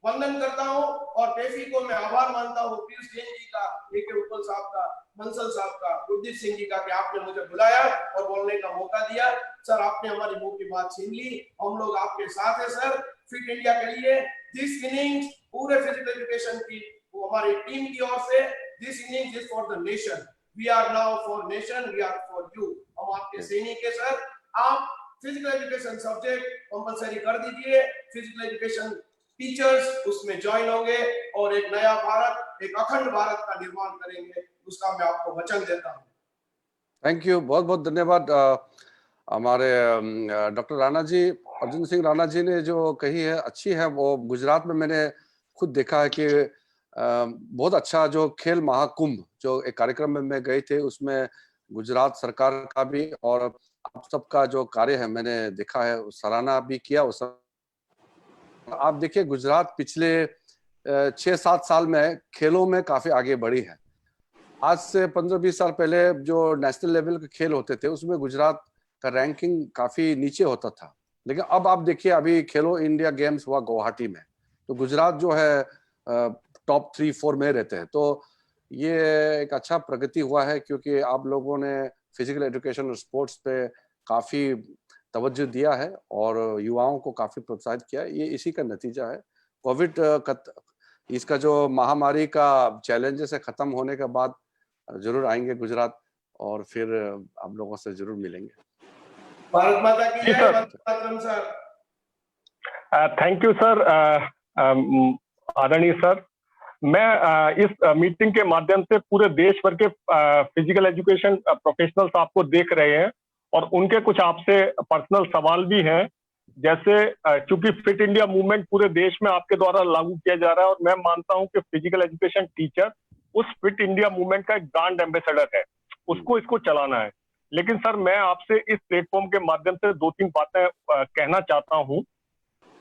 वंदन करता हूं और पैफी को मैं आभार मानता हूं, पीयूष जैन जी का, ए.के. उप्पल साहब का, बंसल साहब का, गुरदीप सिंह जी का, कि आपने मुझे बुलाया और बोलने का मौका दिया। सर, आपने हमारी मुंह की बात छीन ली, हम लोग आपके साथ हैं सर, फिट इंडिया के लिए। दिस इनिंग्स पूरे फिजिकल एजुकेशन की वो हमारी टीम की ओर से, this innings is for the nation, we are now for nation, we are for you. हम आपके सैनिक हैं सर। आप फिजिकल एजुकेशन सब्जेक्ट कंपलसरी कर दीजिए, फिजिकल एजुकेशन टीचर्स उसमें ज्वाइन होंगे और एक नया भारत, एक अखंड भारत का निर्माण करेंगे, उसका मैं आपको वचन देता हूं। थैंक यू, बहुत बहुत धन्यवाद। हमारे डॉक्टर राणा जी, अर्जुन सिंह राणा जी ने जो कही है अच्छी है। वो गुजरात में मैंने खुद देखा है कि बहुत अच्छा जो खेल महाकुंभ जो एक कार्यक्रम में मैं गए थे, उसमें गुजरात सरकार का भी और आप सबका जो कार्य है मैंने देखा है, सराहना भी किया। उस आप देखिए गुजरात पिछले 6-7 साल में खेलों में काफी आगे बढ़ी है। आज से 15-20 साल पहले जो नेशनल लेवल के खेल होते थे उसमें गुजरात का रैंकिंग काफी नीचे होता था, लेकिन अब आप देखिए अभी खेलो इंडिया गेम्स हुआ गुवाहाटी में, तो गुजरात जो है टॉप 3-4 में रहते हैं। तो ये एक अच्छा प्रगति हुआ है क्योंकि आप लोगों ने फिजिकल एजुकेशन और स्पोर्ट्स पे काफी तवज्जो दिया है और युवाओं को काफी प्रोत्साहित किया है। ये इसी का नतीजा है। कोविड इसका जो महामारी का चैलेंजेस है खत्म होने के बाद जरूर आएंगे गुजरात और फिर आप लोगों से जरूर मिलेंगे। भारत माता की जी जय। Sir. Vande Mataram sir. Thank you sir, आदरणीय सर। मैं इस मीटिंग के माध्यम से पूरे देश भर के फिजिकल एजुकेशन प्रोफेशनल्स आपको देख रहे हैं और उनके कुछ आपसे पर्सनल सवाल भी हैं। जैसे चूंकि फिट इंडिया मूवमेंट पूरे देश में आपके द्वारा लागू किया जा रहा है और मैं मानता हूं कि फिजिकल एजुकेशन टीचर उस फिट इंडिया मूवमेंट का एक ब्रांड एम्बेसडर है, उसको इसको चलाना है। लेकिन सर, मैं आपसे इस प्लेटफॉर्म के माध्यम से 2-3 बातें कहना चाहता हूं।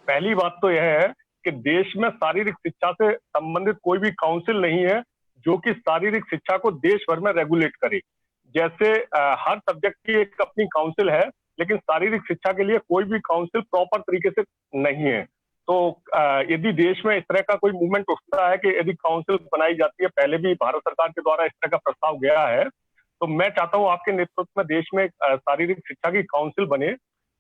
पहली बात तो यह है कि देश में शारीरिक शिक्षा से संबंधित कोई भी काउंसिल नहीं है जो कि शारीरिक शिक्षा को देश भर में रेगुलेट करे। जैसे हर सब्जेक्ट की एक अपनी काउंसिल है, लेकिन शारीरिक शिक्षा के लिए कोई भी काउंसिल प्रॉपर तरीके से नहीं है। तो यदि देश में इस तरह का कोई मूवमेंट उठता है कि यदि काउंसिल बनाई जाती है, पहले भी भारत सरकार के द्वारा इस तरह का प्रस्ताव गया है, तो मैं चाहता हूं आपके नेतृत्व में देश में शारीरिक शिक्षा की काउंसिल बने।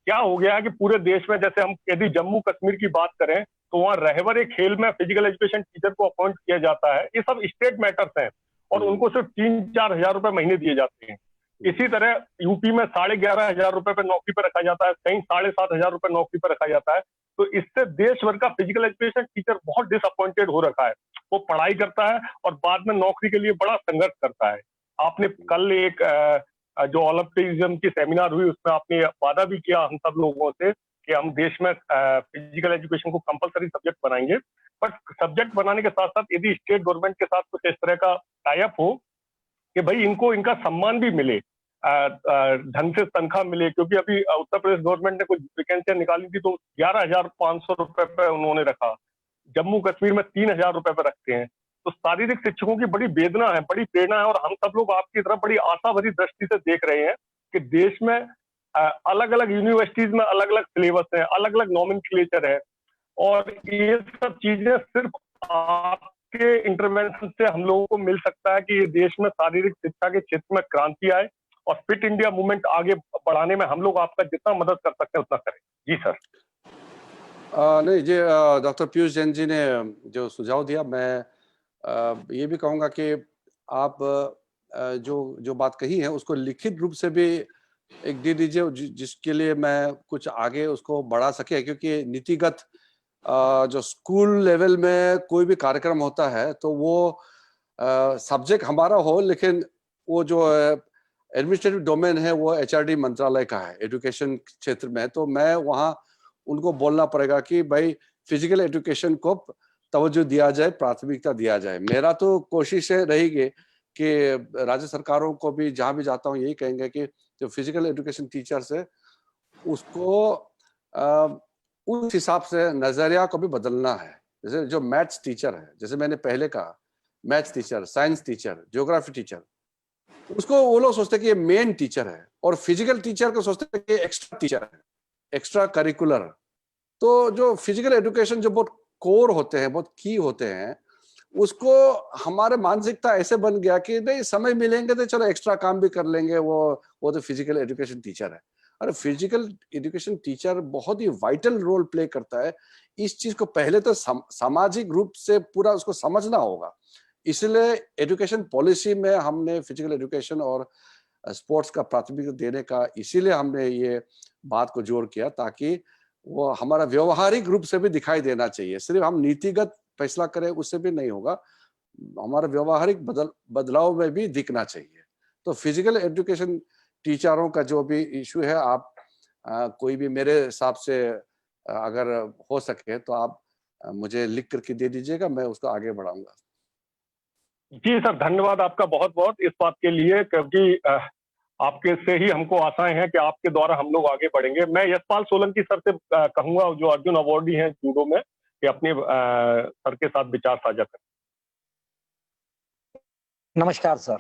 क्या हो गया है कि पूरे देश में, जैसे हम यदि जम्मू कश्मीर की बात करें तो वहां रहबर खेल में फिजिकल एजुकेशन टीचर को अपॉइंट किया जाता है। ये सब स्टेट मैटर्स हैं और उनको सिर्फ 3-4 हजार रुपए महीने दिए जाते हैं। इसी तरह यूपी में 11,500 रुपए पे नौकरी पर रखा जाता है, कहीं 7,500 रुपए नौकरी पर रखा जाता है। तो इससे देश भर का फिजिकल एजुकेशन टीचर बहुत डिसअपॉइंटेड हो रखा है। वो पढ़ाई करता है और बाद में नौकरी के लिए बड़ा संघर्ष करता है। आपने कल एक जो ओलंपिज्म की सेमिनार हुई उसमें आपने वादा भी किया हम सब लोगों से कि हम देश में फिजिकल एजुकेशन को कंपलसरी सब्जेक्ट बनाएंगे। बट सब्जेक्ट बनाने के साथ साथ यदि स्टेट गवर्नमेंट के साथ कुछ इस तरह का टाई अप हो कि भाई इनको इनका सम्मान भी मिले, ढंग से तनख्वाह मिले, क्योंकि अभी उत्तर प्रदेश गवर्नमेंट ने कुछ वैकेंसियां निकाली थी तो 11,500 रुपए पे उन्होंने रखा, जम्मू कश्मीर में 3,000 रुपए पे रखते हैं। तो शारीरिक शिक्षकों की बड़ी वेदना है, बड़ी प्रेरणा है और हम सब लोग आपकी तरफ बड़ी आशा भरी दृष्टि से देख रहे हैं कि देश में अलग अलग यूनिवर्सिटीज में अलग अलग सिलेबस है, अलग अलग नॉमेनक्लेचर है और ये सब चीजें सिर्फ आपके इंटरवेंशन से हम लोगों को मिल सकता है कि ये देश में शारीरिक शिक्षा के क्षेत्र में क्रांति आए और फिट इंडिया मूवमेंट आगे बढ़ाने में हम लोग आपका जितना मदद कर सकते हैं उतना करें। जी सर। नहीं जी, डॉक्टर पीयूष जैन जी ने जो सुझाव दिया, मैं ये भी कहूँगा कि आप जो बात कही है उसको लिखित रूप से भी एक दे दीजिए जिसके लिए मैं कुछ आगे उसको बढ़ा सके, क्योंकि नीतिगत जो स्कूल लेवल में कोई भी कार्यक्रम होता है तो वो सब्जेक्ट हमारा हो, लेकिन वो जो एडमिनिस्ट्रेटिव डोमेन है वो एचआरडी मंत्रालय का है एजुकेशन क्षेत्र में। तो मैं वहाँ उनको बोलना पड़ेगा कि भाई फिजिकल एजुकेशन को तवज्जो दिया जाए, प्राथमिकता दिया जाए। मेरा तो कोशिश है रहेगी कि राज्य सरकारों को भी जहां भी जाता हूं यही कहेंगे कि जो फिजिकल एजुकेशन टीचर्स है उसको उस हिसाब से नजरिया को भी बदलना है। जैसे जो मैथ्स टीचर है, जैसे मैंने पहले कहा, maths teacher, science teacher, geography teacher, उसको वो लोग सोचते हैं कि ये मेन टीचर है, और फिजिकल टीचर को सोचते हैं कि एक्स्ट्रा टीचर है, एक्स्ट्रा करिकुलर। तो जो फिजिकल एजुकेशन जो बहुत कोर होते हैं, बहुत की होते हैं, उसको हमारे मानसिकता ऐसे बन गया कि नहीं समय मिलेंगे तो चलो एक्स्ट्रा काम भी कर लेंगे, वो तो फिजिकल एजुकेशन टीचर है। अरे फिजिकल एजुकेशन टीचर बहुत ही वाइटल रोल प्ले करता है। इस चीज को पहले तो सामाजिक रूप से पूरा उसको समझना होगा। इसलिए एजुकेशन पॉलिसी में हमने फिजिकल एजुकेशन और स्पोर्ट्स का प्राथमिकता देने का इसीलिए हमने ये बात को जोड़ किया, ताकि वो हमारा व्यवहारिक रूप से भी दिखाई देना चाहिए। सिर्फ हम नीतिगत फैसला करें उससे भी नहीं होगा, हमारा व्यवहारिक बदलाव में भी दिखना चाहिए। तो फिजिकल एजुकेशन टीचरों का जो भी इशू है, आप कोई भी मेरे हिसाब से अगर हो सके तो आप मुझे लिख करके दे दीजिएगा, मैं उसको आगे बढ़ाऊंगा। जी सर, धन्यवाद आपका बहुत बहुत इस बात के लिए, क्योंकि आपके से ही हमको आशाएं हैं कि आपके द्वारा हम लोग आगे बढ़ेंगे। मैं यशपाल सोलंकी सर से कहूंगा, जो अर्जुन अवार्डी हैं जूडो में, कि अपने सर के साथ विचार साझा करें। नमस्कार सर।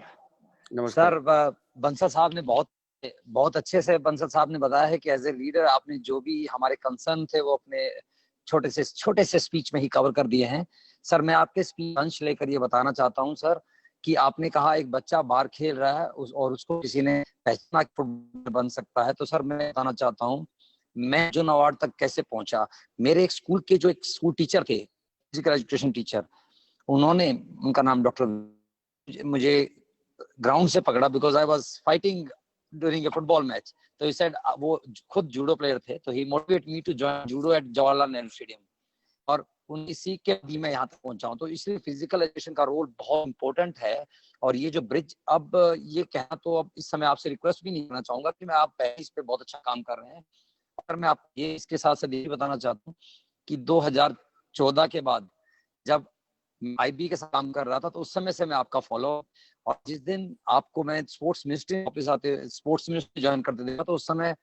नमस्कार। सर बंसल साहब ने बहुत अच्छे से बंसल साहब ने बताया है कि एज ए लीडर आपने जो भी हमारे कंसर्न थे वो अपने छोटे से स्पीच में ही कवर कर दिए हैं। सर मैं आपके स्पीच अंश लेकर ये बताना चाहता हूं सर कि आपने कहा एक बच्चा बाहर खेल रहा है और उसको किसी ने पहचाना फुटबॉलर बन सकता है। तो सर मैं बताना चाहता हूँ मैं अर्जुन अवार्ड तक कैसे पहुंचा। मेरे एक स्कूल के जो एक स्कूल टीचर थे, फिजिकल एजुकेशन टीचर, उन्होंने, उनका नाम डॉक्टर, मुझे ग्राउंड से पकड़ा because I was fighting during a football match. तो ही सेड, वो खुद जूडो प्लेयर थे, तो he motivate me to join judo at Jawaharlal Nehru stadium, और उनकी सीख के भी मैं यहाँ तक पहुंचा हूँ। तो इसलिए फिजिकल एजुकेशन का रोल बहुत इंपॉर्टेंट है। और ये जो ब्रिज, अब ये कहना तो अब इस समय आपसे रिक्वेस्ट भी नहीं करना चाहूंगा कि मैं, आप पहले इस पे बहुत अच्छा काम कर रहे हैं, और मैं आप ये इसके साथ साथ ये बताना चाहता हूँ कि 2014 के बाद जब आईबी के साथ काम कर रहा था तो उस समय से मैं आपका फॉलो, और जिस दिन आपको मैं स्पोर्ट्स मिनिस्ट्री ऑफिस आते, स्पोर्ट्स मिनिस्ट्री ज्वाइन करते देखा, तो उस समय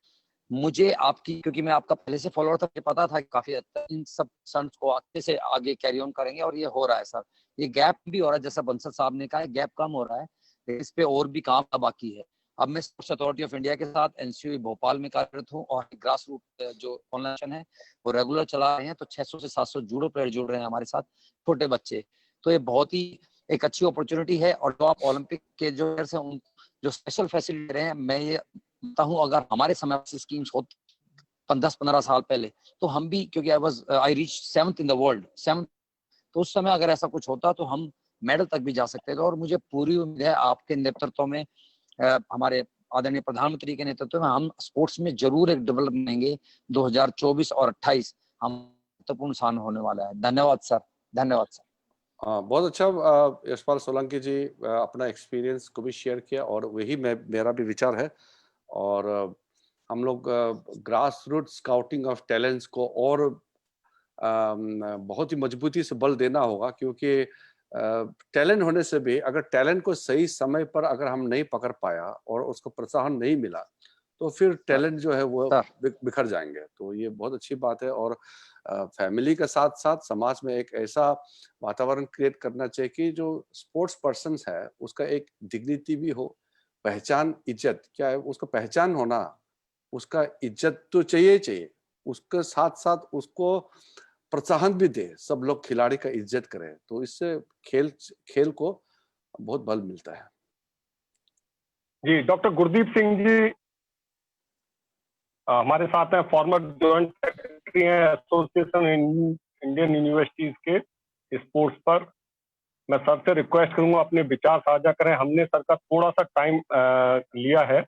मुझे आपकी, क्योंकि मैं आपका पहले से फॉलोअर था, मुझे पता था कि काफी हद तक इन सब सन्स को अच्छे से आगे कैरी ऑन करेंगे, और ये हो रहा है सर। ये गैप भी हो रहा है, जैसा बंसल साहब ने कहा, गैप कम हो रहा है, इस पे और भी काम बाकी है। अब मैं स्पोर्ट्स अथॉरिटी ऑफ इंडिया के साथ एनसीओई भोपाल में कार्यरत हूँ, और ग्रास रूट जो ऑनलाइन है वो रेगुलर चला रहे हैं। तो 600 से 700 जूडो प्लेयर जुड़ रहे हैं हमारे साथ, छोटे बच्चे। तो ये बहुत ही एक अच्छी अपॉर्चुनिटी है। और जो आप ओलंपिक के जो प्लेयर्स हैं, उन जो स्पेशल फैसिलिटी दे रहे हैं, मैं ये बताता हूँ, अगर हमारे समय से स्कीम्स होती 10-15 साल पहले, तो हम भी, क्योंकि I reach 7th in the world, 7th, तो उस समय अगर ऐसा कुछ होता तो हम मेडल तक भी जा सकते थे। और मुझे पूरी उम्मीद है आपके नेतृत्व में, हमारे आदरणीय प्रधानमंत्री के नेतृत्व में, हम स्पोर्ट्स में जरूर एक डेवलपमेंट लेंगे। 2024 और 28 हम महत्वपूर्ण साल होने वाला है। धन्यवाद सर, धन्यवाद सर। बहुत अच्छा यशपाल सोलंकी जी अपना एक्सपीरियंस को भी शेयर किया, और वही मेरा भी विचार है। और हम लोग grass root scouting of talents को और बहुत ही मजबूती से बल देना होगा, क्योंकि टैलेंट होने से भी, अगर टैलेंट को सही समय पर अगर हम नहीं पकड़ पाया और उसको प्रोत्साहन नहीं मिला, तो फिर टैलेंट जो है वो बिखर जाएंगे। तो ये बहुत अच्छी बात है। और फैमिली के साथ साथ समाज में एक ऐसा वातावरण क्रिएट करना चाहिए कि जो स्पोर्ट्स पर्सन है उसका एक डिग्निटी भी हो, पहचान, इज्जत, क्या है उसको पहचान होना, उसका इज्जत तो चाहिए, उसके साथ साथ उसको प्रोत्साहन भी दे, सब लोग खिलाड़ी का इज्जत करें, तो इससे खेल को बहुत बल मिलता है। जी, डॉक्टर गुरदीप सिंह जी हमारे साथ हैं, फॉर्मर जॉइंट सेक्रेटरी हैं एसोसिएशन इंडियन यूनिवर्सिटीज के स्पोर्ट्स पर। मैं सर से रिक्वेस्ट करूंगा अपने विचार साझा करें। हमने सर का थोड़ा सा टाइम लिया है,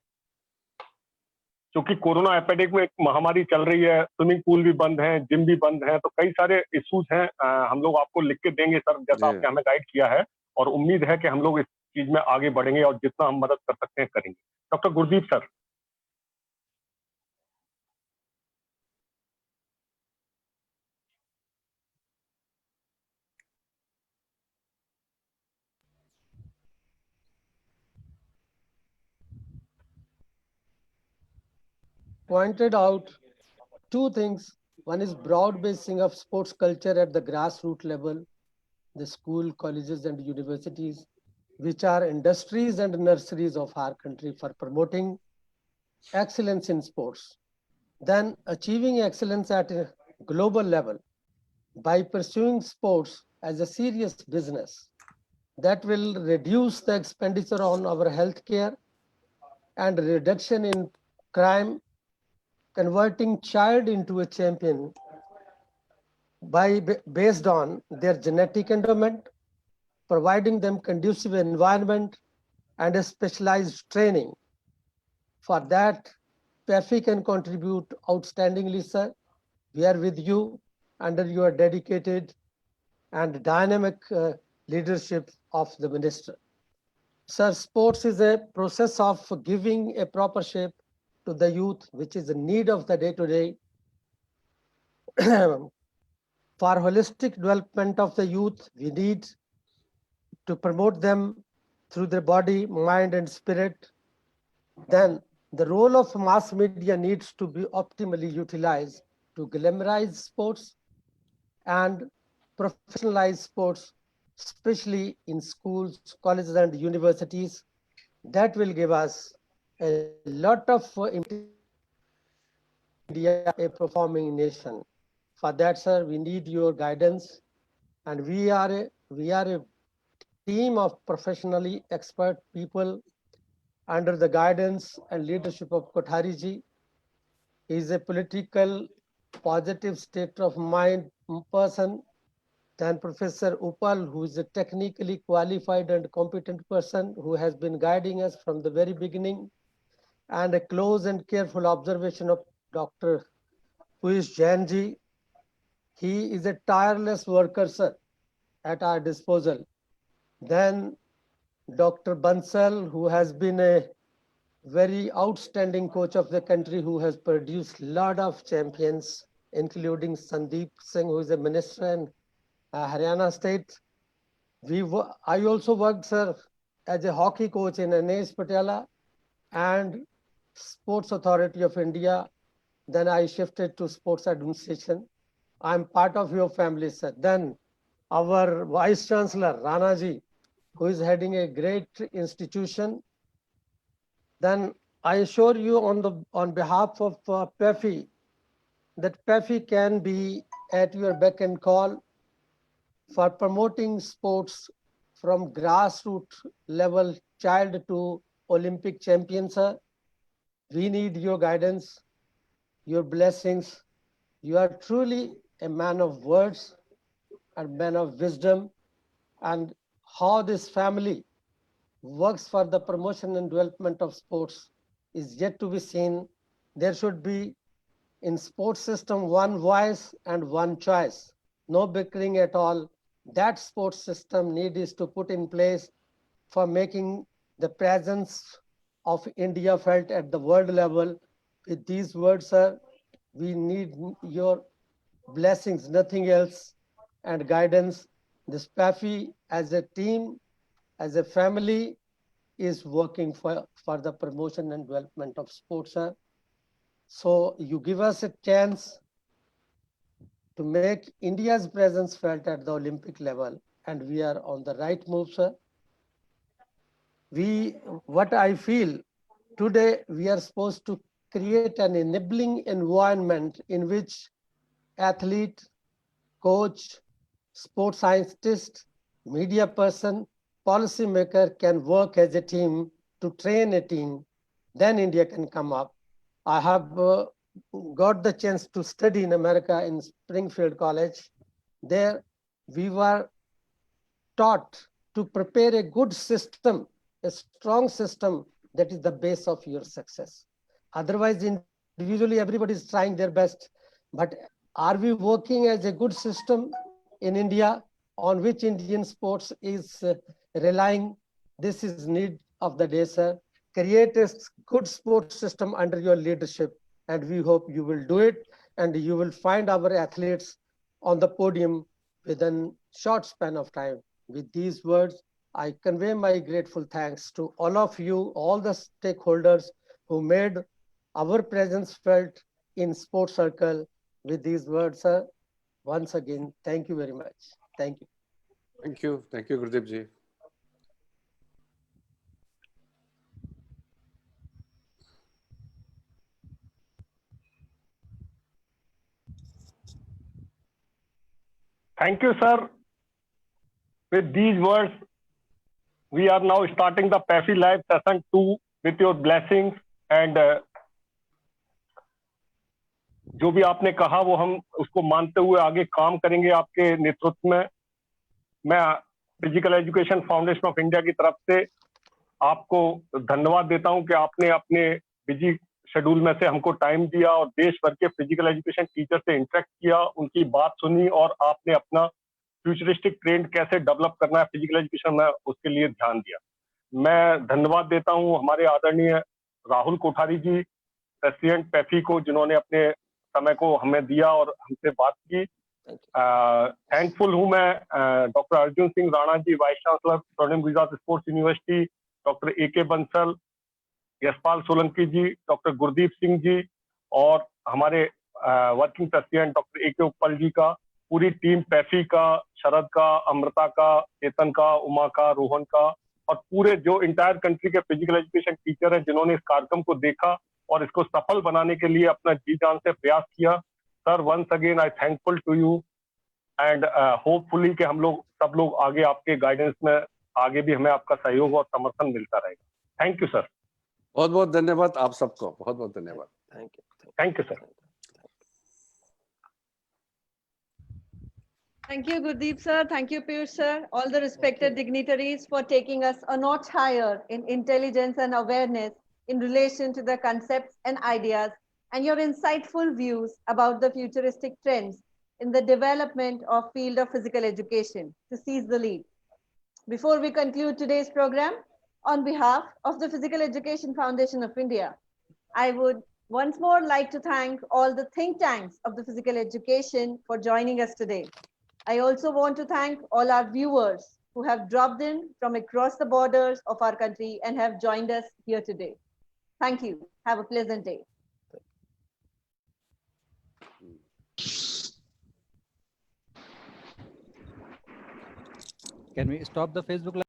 क्योंकि कोरोना एपिडेमिक में एक महामारी चल रही है, स्विमिंग पूल भी बंद हैं, जिम भी बंद हैं, तो कई सारे इश्यूज हैं। हम लोग आपको लिख के देंगे सर, जैसा आपने हमें गाइड किया है, और उम्मीद है कि हम लोग इस चीज में आगे बढ़ेंगे और जितना हम मदद कर सकते हैं करेंगे। Doctor Gurdeep sir. pointed out two things. One is broad basing of sports culture at the grassroots level, the school, colleges, and universities, which are industries and nurseries of our country for promoting excellence in sports. Then achieving excellence at a global level by pursuing sports as a serious business that will reduce the expenditure on our healthcare and reduction in crime, converting child into a champion based on their genetic endowment, providing them conducive environment and a specialized training. For that, PEFI can contribute outstandingly, sir. We are with you under your dedicated and dynamic leadership of the minister. Sir, sports is a process of giving a proper shape to the youth, which is a need of the day-to-day. For holistic development of the youth, we need to promote them through their body, mind, and spirit. Then the role of mass media needs to be optimally utilized to glamorize sports and professionalize sports, especially in schools, colleges, and universities. That will give us a lot of India, a performing nation. For that, sir, we need your guidance, and we are a team of professionally expert people under the guidance and leadership of Kothari ji. He is a political, positive state of mind person. Then Professor Uppal, who is a technically qualified and competent person who has been guiding us from the very beginning, and a close and careful observation of Dr. Piyush Jain ji. He is a tireless worker, sir, at our disposal. Then Dr. Bansal, who has been a very outstanding coach of the country, who has produced a lot of champions, including Sandeep Singh, who is a minister in Haryana state. I also worked, sir, as a hockey coach in NAS Patala and Sports Authority of India. Then I shifted to sports administration. I'm part of your family, sir. Then our Vice Chancellor, Rana ji, who is heading a great institution. Then I assure you on behalf of PEFI that PEFI can be at your beck and call for promoting sports from grassroots level child to Olympic champion, sir. We need your guidance, your blessings. You are truly a man of words and man of wisdom, and how this family works for the promotion and development of sports is yet to be seen. There should be in sports system one voice and one choice, no bickering at all. That sports system need is to put in place for making the presence of India felt at the world level. With these words, sir, we need your blessings, nothing else, and guidance. This PAFI as a team, as a family, is working for the promotion and development of sports, sir. So you give us a chance to make India's presence felt at the Olympic level, and we are on the right move, sir. What I feel today, we are supposed to create an enabling environment in which athlete, coach, sports scientist, media person, policymaker can work as a team to train a team. Then India can come up. I have got the chance to study in America in Springfield College. There we were taught to prepare a good system, a strong system that is the base of your success. Otherwise, individually, everybody is trying their best. But are we working as a good system in India on which Indian sports is relying? This is need of the day, sir. Create a good sports system under your leadership, and we hope you will do it, and you will find our athletes on the podium within short span of time. With these words, I convey my grateful thanks to all of you, all the stakeholders who made our presence felt in sports circle. With these words, sir, once again, thank you very much. Thank you. Thank you, Gurdeep ji. Thank you, sir. With these words, we are now starting the PAFI Live Session 2 with your blessings and जो भी आपने कहा वो हम उसको मानते हुए आगे काम करेंगे आपके नेतृत्व में। मैं physical education foundation of India की तरफ से आपको धन्यवाद देता हूं कि आपने अपने बिजी शेड्यूल में से हमको टाइम दिया और देश भर के फिजिकल एजुकेशन टीचर से इंटरेक्ट किया, उनकी बात सुनी और आपने अपना फ्यूचरिस्टिक ट्रेंड कैसे डेवलप करना है फिजिकल एजुकेशन में उसके लिए ध्यान दिया। मैं धन्यवाद देता हूं हमारे आदरणीय राहुल कोठारी जी, प्रेसिडेंट पैफी को, जिन्होंने अपने समय को हमें दिया और हमसे बात की। थैंकफुल हूं मैं doctor Arjun Singh Rana ji, vice chancellor Swarnim Gujarat sports university, doctor AK Bansal, Yashpal Solanki ji, doctor Gurdeep Singh ji और हमारे working president doctor AK Uppal ji का, पूरी टीम पैफी का, शरद का, अमृता का, चेतन का, उमा का, रोहन का और पूरे जो इंटायर कंट्री के फिजिकल एजुकेशन टीचर हैं जिन्होंने इस कार्यक्रम को देखा और इसको सफल बनाने के लिए अपना जी जान से प्रयास किया। Sir, once again I thankful to you and hopefully कि हम लोग सब लोग आगे आपके गाइडेंस में आगे भी हमें आपका सहयोग और समर्थन मिलता रहेगा। Thank you sir. बहुत बहुत धन्यवाद आप सबको, बहुत बहुत धन्यवाद। Thank you sir. Thank you, Gurdeep sir. Thank you, Piyush sir. All the respected dignitaries for taking us a notch higher in intelligence and awareness in relation to the concepts and ideas and your insightful views about the futuristic trends in the development of field of physical education to seize the lead. Before we conclude today's program, on behalf of the Physical Education Foundation of India, I would once more like to thank all the think tanks of the physical education for joining us today. I also want to thank all our viewers who have dropped in from across the borders of our country and have joined us here today. Thank you. Have a pleasant day. Can we stop the Facebook Live?